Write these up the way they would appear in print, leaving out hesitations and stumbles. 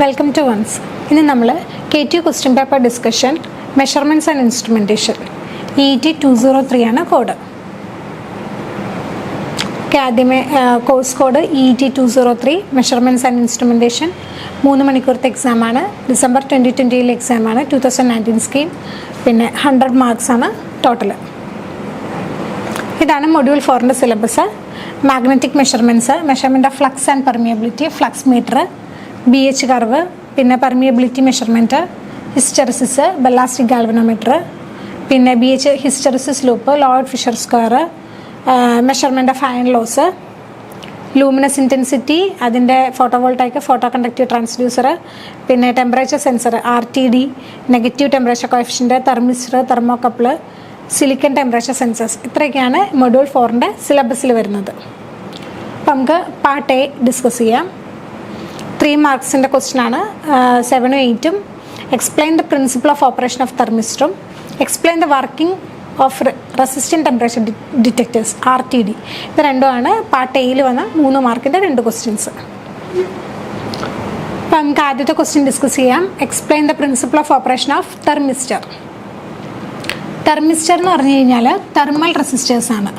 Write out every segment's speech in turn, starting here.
Welcome to once. ഇന്ന് നമ്മൾ KTU question paper discussion measurements and instrumentation EET 203 ആണ് കോഡ്. ആദ്യമേ course code EET 203 measurements and instrumentation 3 മണിക്കൂറത്തെ എക്സാമാണ്. ഡിസംബർ 2020 എക്സാമാണ്. 2019 സ്കീം. പിന്നെ 100 മാർക്സ് ആണ് ടോട്ടൽ. ഇതാണ് മൊഡ്യൂൾ 4ൻ്റെ syllabus. Magnetic measurements, measurement of flux and permeability, flux meter, BH curve, പിന്നെ permeability measurement, hysteresis, ballistic galvanometer, പിന്നെ BH hysteresis loop, Lloyd Fisher square, measurement of iron loss, luminous intensity, അതിൻ്റെ ഫോട്ടോവോൾട്ടൈക്ക്, photo conductive transducer, പിന്നെ temperature sensor RTD, negative temperature coefficient, thermistor, thermocouple, silicon temperature sensors. ഇത്രയൊക്കെയാണ് module 4ൻ്റെ സിലബസിൽ വരുന്നത്. അപ്പം നമുക്ക് part A discuss ചെയ്യാം. 3 മാർക്സിൻ്റെ ക്വസ്റ്റ്യനാണ്. 7ഉം 8ഉം explain the principle of operation of തെർമിസ്റ്ററും, explain the working of resistant temperature detectors RTD. ഇത് രണ്ടുമാണ് പാർട്ട് എയിൽ വന്ന 3 മാർക്കിൻ്റെ 2 ക്വസ്റ്റ്യൻസ്. അപ്പം നമുക്ക് ആദ്യത്തെ ക്വസ്റ്റ്യൻ ഡിസ്കസ് ചെയ്യാം. Explain the principle of operation of thermistor. Thermistor എന്ന് പറഞ്ഞു കഴിഞ്ഞാൽ തെർമൽ റെസിസ്റ്റേഴ്സാണ്.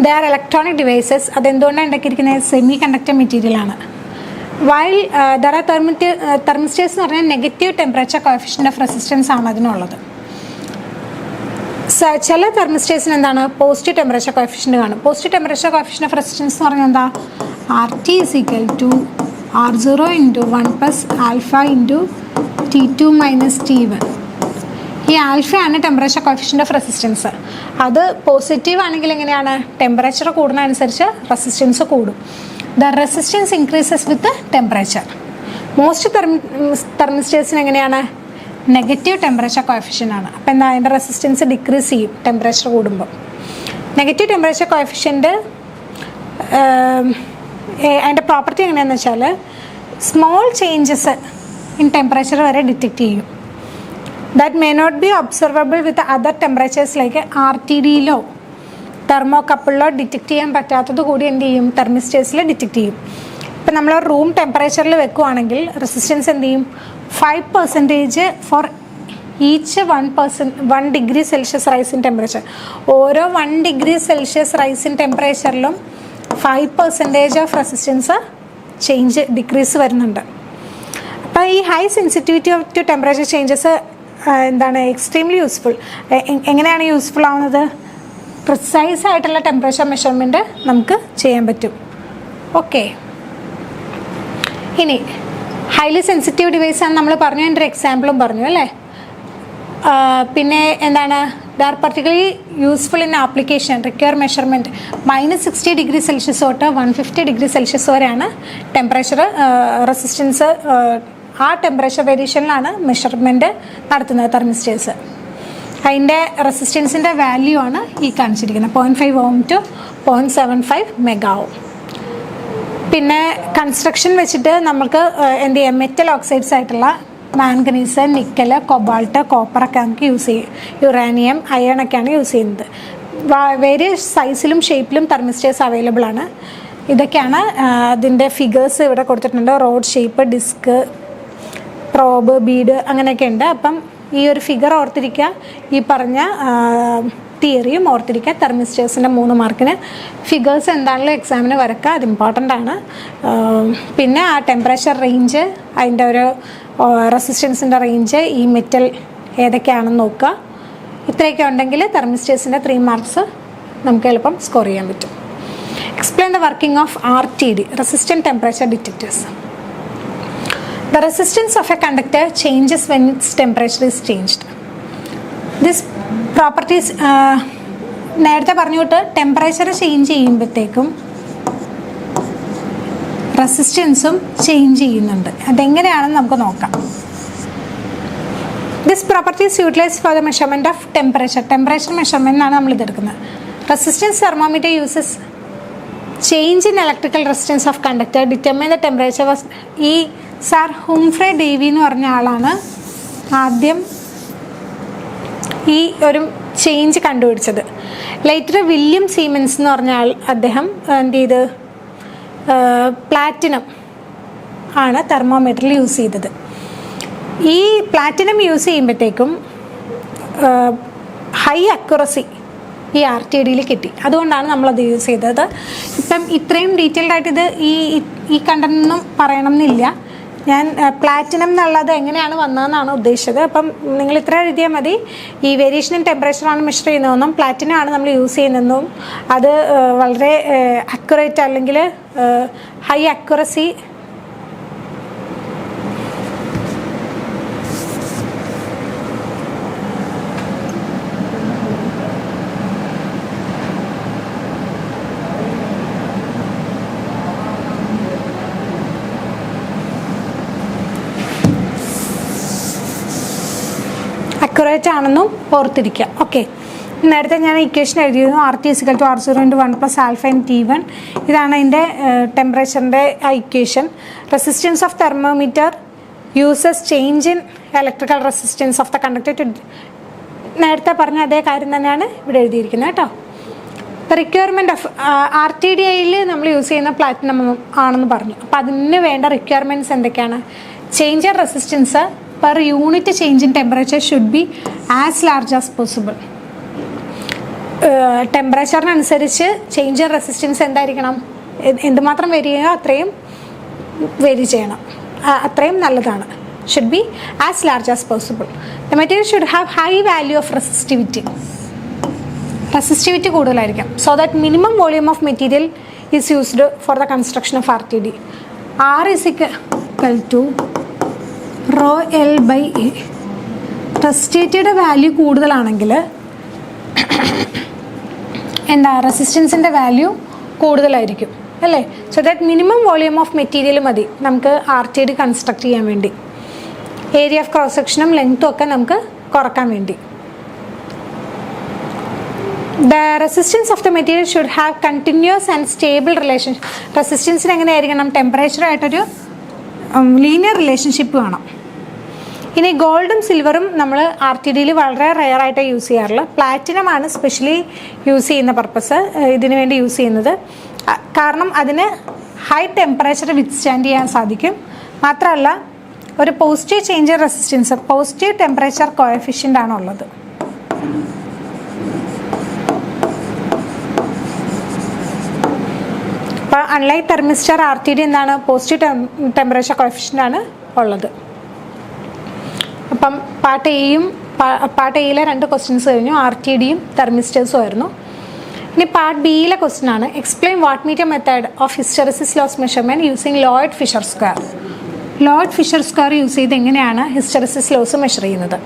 They are electronic devices. അതെന്തുകൊണ്ടാണ് ഉണ്ടാക്കിയിരിക്കുന്നത്? സെമി കണ്ടക്ടർ മെറ്റീരിയലാണ്. വൈൽ ദർ ആർ തെർമിസ്റ്റേഴ്സ് എന്ന് പറഞ്ഞാൽ negative temperature coefficient of resistance ആണ് അതിനുള്ളത്. ചില തെർമിസ്റ്റേഴ്സിന് എന്താണ്? പോസിറ്റീവ് ടെമ്പറേച്ചർ കോഎഫിഷ്യൻ്റ് കാണും. Positive temperature coefficient of resistance എന്ന് പറഞ്ഞാൽ എന്താ? RT = R0 × 1 + α × T2 - T1. ഈ ആൽഫയാണ് ടെമ്പറേച്ചർ കോഎഫിഷ്യൻ്റ് ഓഫ് റെസിസ്റ്റൻസ്. അത് പോസിറ്റീവ് ആണെങ്കിൽ എങ്ങനെയാണ്? ടെമ്പറേച്ചർ കൂടുന്നതനുസരിച്ച് റെസിസ്റ്റൻസ് കൂടും. The resistance increases with temperature. Most തെർമിസ്റ്റേഴ്സിന് എങ്ങനെയാണ്? നെഗറ്റീവ് ടെമ്പറേച്ചർ കോഎഫിഷ്യൻ്റ് ആണ്. അപ്പോൾ എന്താ? അതിൻ്റെ റെസിസ്റ്റൻസ് ഡിക്രീസ് ചെയ്യും ടെമ്പറേച്ചർ കൂടുമ്പോൾ. നെഗറ്റീവ് ടെമ്പറേച്ചർ കോഎഫിഷ്യൻ്റ് അതിൻ്റെ പ്രോപ്പർട്ടി എങ്ങനെയാണെന്ന് വെച്ചാൽ സ്മോൾ ചേഞ്ചസ് ഇൻ ടെമ്പറേച്ചർ വരെ ഡിറ്റക്റ്റ് ചെയ്യും. That may not be observable with other temperatures like RTDയിലോ തെർമോകപ്പിളിലോ ഡിറ്റക്റ്റ് ചെയ്യാൻ പറ്റാത്തത് കൂടി എന്ത് ചെയ്യും? തെർമിസ്റ്റേഴ്സിൽ ഡിറ്റക്റ്റ് ചെയ്യും. ഇപ്പം നമ്മൾ റൂം ടെമ്പറേച്ചറിൽ വെക്കുകയാണെങ്കിൽ റെസിസ്റ്റൻസ് എന്ത് ചെയ്യും? 5% for each 1 degree Celsius rise in temperature. ഓരോ 1 ഡിഗ്രി സെൽഷ്യസ് റൈസ് ഇൻ ടെമ്പറേച്ചറിലും 5% ഓഫ് റെസിസ്റ്റൻസ് ഡിക്രീസ് വരുന്നുണ്ട്. അപ്പോൾ ഈ high sensitivity to temperature changes എന്താണ്? Extremely useful. എങ്ങനെയാണ് യൂസ്ഫുൾ ആവുന്നത്? പ്രിസൈസ് ആയിട്ടുള്ള ടെമ്പറേച്ചർ മെഷർമെൻറ്റ് നമുക്ക് ചെയ്യാൻ പറ്റും. ഓക്കെ, ഇനി ഹൈലി സെൻസിറ്റീവ് ഡിവൈസ് ആണ് നമ്മൾ പറഞ്ഞു. എൻ്റെ ഒരു എക്സാമ്പിളും പറഞ്ഞു അല്ലേ. പിന്നെ എന്താണ്? They are particularly useful in application require measurement -60 degree Celsius തൊട്ട് 150 ഡിഗ്രി സെൽഷ്യസ് വരെയാണ് ടെമ്പറേച്ചർ റെസിസ്റ്റൻസ്. ആ ടെമ്പറേച്ചർ വേരിയേഷനിലാണ് മെഷർമെൻറ്റ് നടത്തുന്നത് തെർമിസ്റ്റേഴ്സ്. അതിൻ്റെ റെസിസ്റ്റൻസിൻ്റെ വാല്യൂ ആണ് ഈ കാണിച്ചിരിക്കുന്നത്. 0.5 Ohm to 0.75 MΩ. പിന്നെ കൺസ്ട്രക്ഷൻ വെച്ചിട്ട് നമുക്ക് എന്ത് ചെയ്യാം? മെറ്റൽ ഓക്സൈഡ്സ് ആയിട്ടുള്ള മാംഗനീസ്, നിക്കൽ, കൊബാൾട്ട്, കോപ്പറൊക്കെ നമുക്ക് യൂസ് ചെയ്യും. യുറാനിയം, അയണൊക്കെയാണ് യൂസ് ചെയ്യുന്നത്. വേരിയസ് സൈസിലും ഷേപ്പിലും തെർമിസ്റ്റേഴ്സ് അവൈലബിൾ ആണ്. ഇതൊക്കെയാണ് അതിൻ്റെ ഫിഗേഴ്സ് ഇവിടെ കൊടുത്തിട്ടുണ്ട്. Rod shape, disc, probe, bead അങ്ങനെയൊക്കെ ഉണ്ട്. അപ്പം ഈ ഒരു ഫിഗർ ഓർത്തിരിക്കുക. ഈ പറഞ്ഞ തിയറിയും ഓർത്തിരിക്കുക. തെർമിസ്റ്റേഴ്സിൻ്റെ 3 മാർക്കിന് ഫിഗേഴ്സ് എന്താണല്ലോ എക്സാമിന് വരക്കുക. അത് ഇമ്പോർട്ടൻ്റ് ആണ്. പിന്നെ ആ ടെമ്പറേച്ചർ റേഞ്ച്, അതിൻ്റെ ഒരു റെസിസ്റ്റൻസിൻ്റെ റേഞ്ച്, ഈ മെറ്റൽ ഏതൊക്കെയാണെന്ന് നോക്കുക. ഇത്രയൊക്കെ ഉണ്ടെങ്കിൽ തെർമിസ്റ്റേഴ്സിൻ്റെ 3 മാർക്സ് നമുക്ക് എളുപ്പം സ്കോർ ചെയ്യാൻ പറ്റും. Explain the working of RTD, resistant temperature detectors. The resistance of a conductor changes when its temperature is changed. This properties നേരത്തെ പറഞ്ഞുകൊണ്ട് ടെമ്പറേച്ചർ ചേഞ്ച് ചെയ്യുമ്പോഴത്തേക്കും റെസിസ്റ്റൻസും ചേഞ്ച് ചെയ്യുന്നുണ്ട്. അതെങ്ങനെയാണെന്ന് നമുക്ക് നോക്കാം. This properties utilise for the measurement of temperature മെഷർമെൻറ്റിനാണ് നമ്മൾ ഇതെടുക്കുന്നത്. Resistance thermometer uses change in electrical resistance of conductor determine the temperature was. ഈ സാർ ഹുംഫ്രെ ഡേവി എന്ന് പറഞ്ഞ ആളാണ് ആദ്യം ഈ ഒരു ചേഞ്ച് കണ്ടുപിടിച്ചത്. ലേറ്റർ വില്യം സീമൻസ് എന്ന് പറഞ്ഞ ആൾ അദ്ദേഹം എന്ത് ചെയ്ത് പ്ലാറ്റിനം ആണ് തെർമോമീറ്ററിൽ യൂസ് ചെയ്തത്. ഈ പ്ലാറ്റിനം യൂസ് ചെയ്യുമ്പോഴത്തേക്കും ഹൈ അക്യുറസി ഈ RTDയിൽ കിട്ടി. അതുകൊണ്ടാണ് നമ്മളത് യൂസ് ചെയ്തത്. ഇപ്പം ഇത്രയും ഡീറ്റെയിൽഡ് ആയിട്ട് ഇത് ഈ കണ്ടന്റൊന്നും പറയണം എന്നില്ല. ഞാൻ പ്ലാറ്റിനം എന്നുള്ളത് എങ്ങനെയാണ് വന്നതെന്നാണ് ഉദ്ദേശിച്ചത്. അപ്പം നിങ്ങൾ ഇത്ര എഴുതിയാൽ മതി. ഈ വേരിയേഷൻ ഇൻ ടെമ്പറേച്ചറാണ് മെഷർ ചെയ്യുന്നതെന്നും പ്ലാറ്റിനം ആണ് നമ്മൾ യൂസ് ചെയ്യുന്നതെന്നും അത് വളരെ അക്യുറേറ്റ് അല്ലെങ്കിൽ ഹൈ അക്യുറസി അക്യുറേറ്റ് ആണെന്നും ഓർത്തിരിക്കുക. ഓക്കെ, നേരത്തെ ഞാൻ ഇക്വേഷൻ എഴുതിയിരുന്നു. RT = R0 × 1 + α × T1. ഇതാണ് അതിൻ്റെ ടെമ്പറേച്ചറിൻ്റെ equation. Resistance of thermometer uses change in electrical resistance of the conductor to, നേരത്തെ പറഞ്ഞ അതേ കാര്യം തന്നെയാണ് ഇവിടെ എഴുതിയിരിക്കുന്നത് കേട്ടോ. റിക്വയർമെൻറ്റ് ഓഫ് RTDയിൽ നമ്മൾ യൂസ് ചെയ്യുന്ന പ്ലാറ്റിനം ആണെന്ന് പറഞ്ഞു. അപ്പോൾ അതിന് വേണ്ട റിക്വയർമെൻറ്റ്സ് എന്തൊക്കെയാണ്? Change in resistance per unit change in temperature should be as large as possible. ടെമ്പറേച്ചറിനനുസരിച്ച് ചേഞ്ച് ഇൻ റെസിസ്റ്റൻസ് എന്തായിരിക്കണം? എന്തുമാത്രം വേരി ചെയ്യുക അത്രയും വേരി ചെയ്യണം, അത്രയും നല്ലതാണ്. Should be as large as possible. The material should have high value of resistivity കൂടുതലായിരിക്കും. So that minimum volume of material is used for the construction of RTD. R = ρL/A. റെസിസ്റ്റിവിറ്റിയുടെ value കൂടുതലാണെങ്കിൽ എന്താ, റെസിസ്റ്റൻസിൻ്റെ value കൂടുതലായിരിക്കും അല്ലേ? So that minimum volume of material മതി നമുക്ക് RTD construct ചെയ്യാൻ വേണ്ടി. ഏരിയ ഓഫ് ക്രോസ് സെക്ഷനും ലെങ്ത്തും ഒക്കെ നമുക്ക് കുറക്കാൻ വേണ്ടി. The resistance of the material should have continuous and stable relation. റെസിസ്റ്റൻസിന് എങ്ങനെയായിരിക്കണം? ടെമ്പറേച്ചറായിട്ടൊരു ലീനിയർ റിലേഷൻഷിപ്പ് വേണം. ഇനി ഗോൾഡും സിൽവറും നമ്മൾ RTDയിൽ വളരെ റെയറായിട്ട് യൂസ് ചെയ്യാറുള്ള. പ്ലാറ്റിനമാണ് സ്പെഷ്യലി യൂസ് ചെയ്യുന്ന പർപ്പസ്, ഇതിനു വേണ്ടി യൂസ് ചെയ്യുന്നത്. കാരണം അതിന് ഹൈ ടെമ്പറേച്ചർ വിത്ത്സ്റ്റാൻഡ് ചെയ്യാൻ സാധിക്കും. മാത്രമല്ല ഒരു positive change in resistance, positive temperature coefficient ആണുള്ളത്. അപ്പോൾ അൺലൈക്ക് തെർമിസ്റ്റർ RTD എന്താണ്? പോസിറ്റീവ് ടെമ്പറേച്ചർ കോഎഫിഷ്യൻ്റ് ആണ് ഉള്ളത്. അപ്പം പാർട്ട് എയിലെ 2 ക്വസ്റ്റ്യൻസ് കഴിഞ്ഞു. RTDയും തെർമിസ്റ്റേഴ്സും ആയിരുന്നു. ഇനി പാർട്ട് ബിയിലെ ക്വസ്റ്റ്യൻ ആണ്. Explain watt meter method of hysteresis loss measurement using Lloyd Fisher square. Lloyd Fisher square use ചെയ്ത് എങ്ങനെയാണ് ഹിസ്റ്റെറിസിസ് ലോസ് മെഷർ ചെയ്യുന്നത്?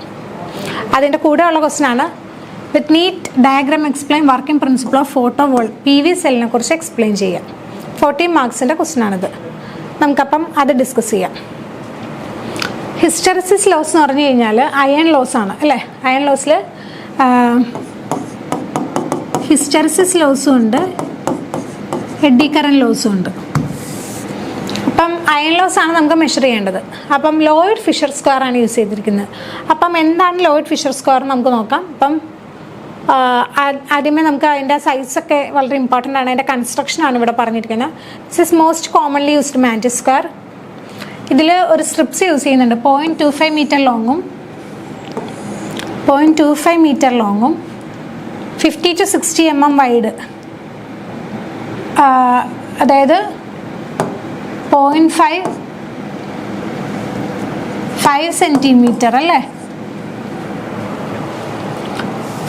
അതിൻ്റെ കൂടെയുള്ള ക്വസ്റ്റ്യൻ ആണ്. With neat diagram explain working principle of photo volt PV സെല്ലിനെ കുറിച്ച് explain ചെയ്യാം. 14 മാർക്സിൻ്റെ question ആണിത്. നമുക്കപ്പം അത് ഡിസ്കസ് ചെയ്യാം. ഹിസ്റ്റെറിസിസ് ലോസ് എന്ന് പറഞ്ഞു കഴിഞ്ഞാൽ അയൺ ലോസ് ആണ് അല്ലേ? അയൺ ലോസിൽ ഹിസ്റ്റെറിസിസ് ലോസും ഉണ്ട്, എഡ്ഡി കറന്റ് ലോസും ഉണ്ട്. അപ്പം അയൺ ലോസ് ആണ് നമുക്ക് മെഷർ ചെയ്യേണ്ടത്. അപ്പം ലോയിഡ് ഫിഷർ സ്ക്വയർ ആണ് യൂസ് ചെയ്തിരിക്കുന്നത്. അപ്പം എന്താണ് ലോയിഡ് ഫിഷർ സ്ക്വയർ നമുക്ക് നോക്കാം. അപ്പം ആദ്യമേ നമുക്ക് അതിൻ്റെ സൈസൊക്കെ വളരെ ഇമ്പോർട്ടൻ്റ് ആണ്. അതിൻ്റെ കൺസ്ട്രക്ഷനാണ് ഇവിടെ പറഞ്ഞിരിക്കുന്നത്. This is most commonly used mantis square. ഇതിൽ ഒരു സ്ട്രിപ്സ് യൂസ് ചെയ്യുന്നുണ്ട്. 0.25 മീറ്റർ ലോങ്ങും 50 to 60 mm വൈഡ്. അതായത് 0.5 സെൻറ്റിമീറ്റർ അല്ലേ?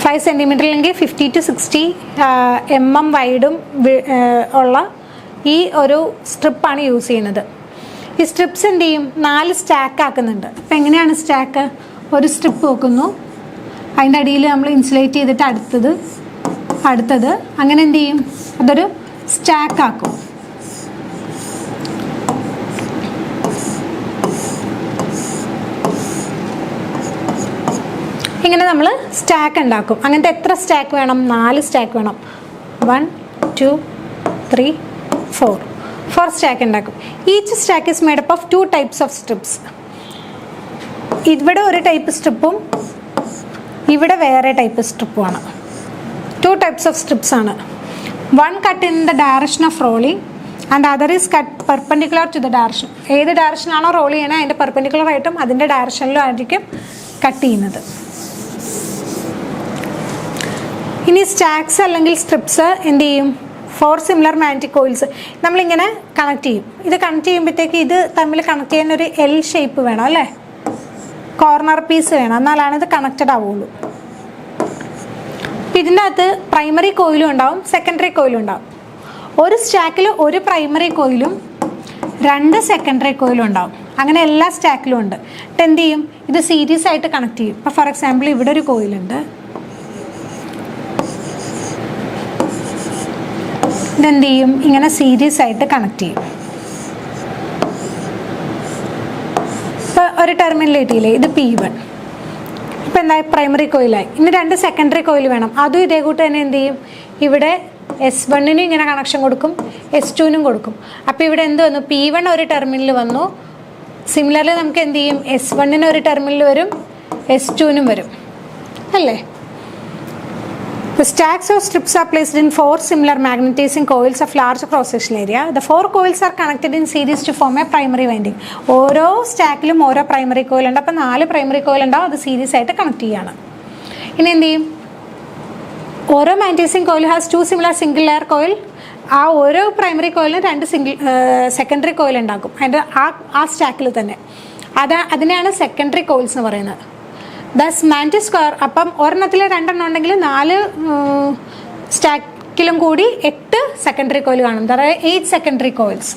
5 സെൻറ്റിമീറ്റർ അല്ലെങ്കിൽ 50 to 60 mm വൈഡും ഉള്ള ഈ ഒരു സ്ട്രിപ്പാണ് യൂസ് ചെയ്യുന്നത്. ഈ സ്ട്രിപ്സ് എന്ത് ചെയ്യും? 4 സ്റ്റാക്ക് ആക്കുന്നുണ്ട്. അപ്പം എങ്ങനെയാണ് സ്റ്റാക്ക്? ഒരു സ്ട്രിപ്പ് വെക്കുന്നു, അതിൻ്റെ അടിയിൽ നമ്മൾ ഇൻസുലേറ്റ് ചെയ്തിട്ട് അടുത്തത് അങ്ങനെ എന്ത് ചെയ്യും? അതൊരു സ്റ്റാക്ക് ആക്കും. ഇങ്ങനെ നമ്മൾ സ്റ്റാക്ക് ഉണ്ടാക്കും. അങ്ങനത്തെ എത്ര സ്റ്റാക്ക് വേണം? 4 സ്റ്റാക്ക് വേണം. 1 2 3 4 സ്റ്റാക്ക് ഉണ്ടാക്കും. Each stack is made up of 2 types of strips. ഇവിടെ ഒരു ടൈപ്പ് സ്ട്രിപ്പും ഇവിടെ വേറെ ടൈപ്പ് സ്ട്രിപ്പുമാണ്. 2 types ഓഫ് സ്ട്രിപ്സ് ആണ്. 1 cut in the direction of rolling and other is cut perpendicular to the direction. ഏത് ഡയറക്ഷനാണോ റോൾ ചെയ്യണത് അതിൻ്റെ പെർപെൻഡിക്കുലർ ആയിട്ടും അതിൻ്റെ ഡയറക്ഷനിലും ആയിരിക്കും കട്ട് ചെയ്യുന്നത്. ഇനി സ്റ്റാക്സ് അല്ലെങ്കിൽ സ്ട്രിപ്സ് എന്ത് ചെയ്യും? 4 സിമിലർ മാഗ്നറ്റിക് കോയിൽസ് നമ്മളിങ്ങനെ കണക്ട് ചെയ്യും. ഇത് കണക്ട് ചെയ്യുമ്പോഴത്തേക്ക് ഇത് തമ്മിൽ കണക്ട് ചെയ്യാൻ ഒരു എൽ ഷേപ്പ് വേണം അല്ലേ, കോർണർ പീസ് വേണം, എന്നാലാണ് ഇത് കണക്റ്റഡ് ആവുള്ളൂ. ഇതിൻ്റെ അകത്ത് പ്രൈമറി കോയിലും ഉണ്ടാവും സെക്കൻഡറി കോയിലും ഉണ്ടാവും. ഒരു സ്റ്റാക്കിൽ ഒരു പ്രൈമറി കോയിലും 2 സെക്കൻഡറി കോയിലും ഉണ്ടാവും. അങ്ങനെ എല്ലാ സ്റ്റാക്കിലും ഉണ്ട്. എന്നിട്ട് എന്ത് ചെയ്യും? ഇത് സീരീസ് ആയിട്ട് കണക്ട് ചെയ്യും. ഇപ്പോൾ ഫോർ എക്സാമ്പിൾ ഇവിടെ ഒരു കോയിലുണ്ട്, ഇതെന്ത് ചെയ്യും? ഇങ്ങനെ സീരീസ് ആയിട്ട് കണക്ട് ചെയ്യും. ഇപ്പോൾ ഒരു ടെർമിനൽ കിട്ടിയില്ലേ, ഇത് P1. ഇപ്പോൾ എന്തായി? പ്രൈമറി കോയിലായി. ഇനി 2 സെക്കൻഡറി കോയിൽ വേണം. അതും ഇതേ കൂട്ട് തന്നെ എന്ത് ചെയ്യും? ഇവിടെ S1നും ഇങ്ങനെ കണക്ഷൻ കൊടുക്കും, S2നും കൊടുക്കും. അപ്പോൾ ഇവിടെ എന്ത് വന്നു? P1 ഒരു ടെർമിനൽ വന്നു. സിമിലർലി നമുക്ക് എന്ത് ചെയ്യും? S1ന് ഒരു ടെർമിനൽ വരും, S2നും വരും അല്ലേ? The stacks or strips are placed in 4 similar magnetizing coils of large cross-sectional area. The 4 coils are connected in series to form a primary winding. ഓരോ സ്റ്റാക്കിലും ഓരോ പ്രൈമറി കോയിൽ ഉണ്ട്. അപ്പോൾ 4 പ്രൈമറി കോയിൽ ഉണ്ടാവും, അത് സീരീസ് ആയിട്ട് കണക്ട് ചെയ്യാണ്. ഇനി എന്ത് ചെയ്യും? ഓരോ magnetizing coil has 2 similar single layer coil. ആ ഓരോ പ്രൈമറി കോയിലും 2 സെക്കൻഡറി കോയിൽ ഉണ്ടാക്കും അതിൻ്റെ ആ സ്റ്റാക്കിൽ തന്നെ. അതിനെയാണ് സെക്കൻഡറി കോയിൽസ് എന്ന് പറയുന്നത്. Thus magnetic square. അപ്പം ഒരെണ്ണത്തിൽ 2 ഉണ്ടെങ്കിൽ 4 സ്റ്റാക്കിലും കൂടി 8 സെക്കൻഡറി കോയിൽ കാണും. അതായത് 8 secondary coils.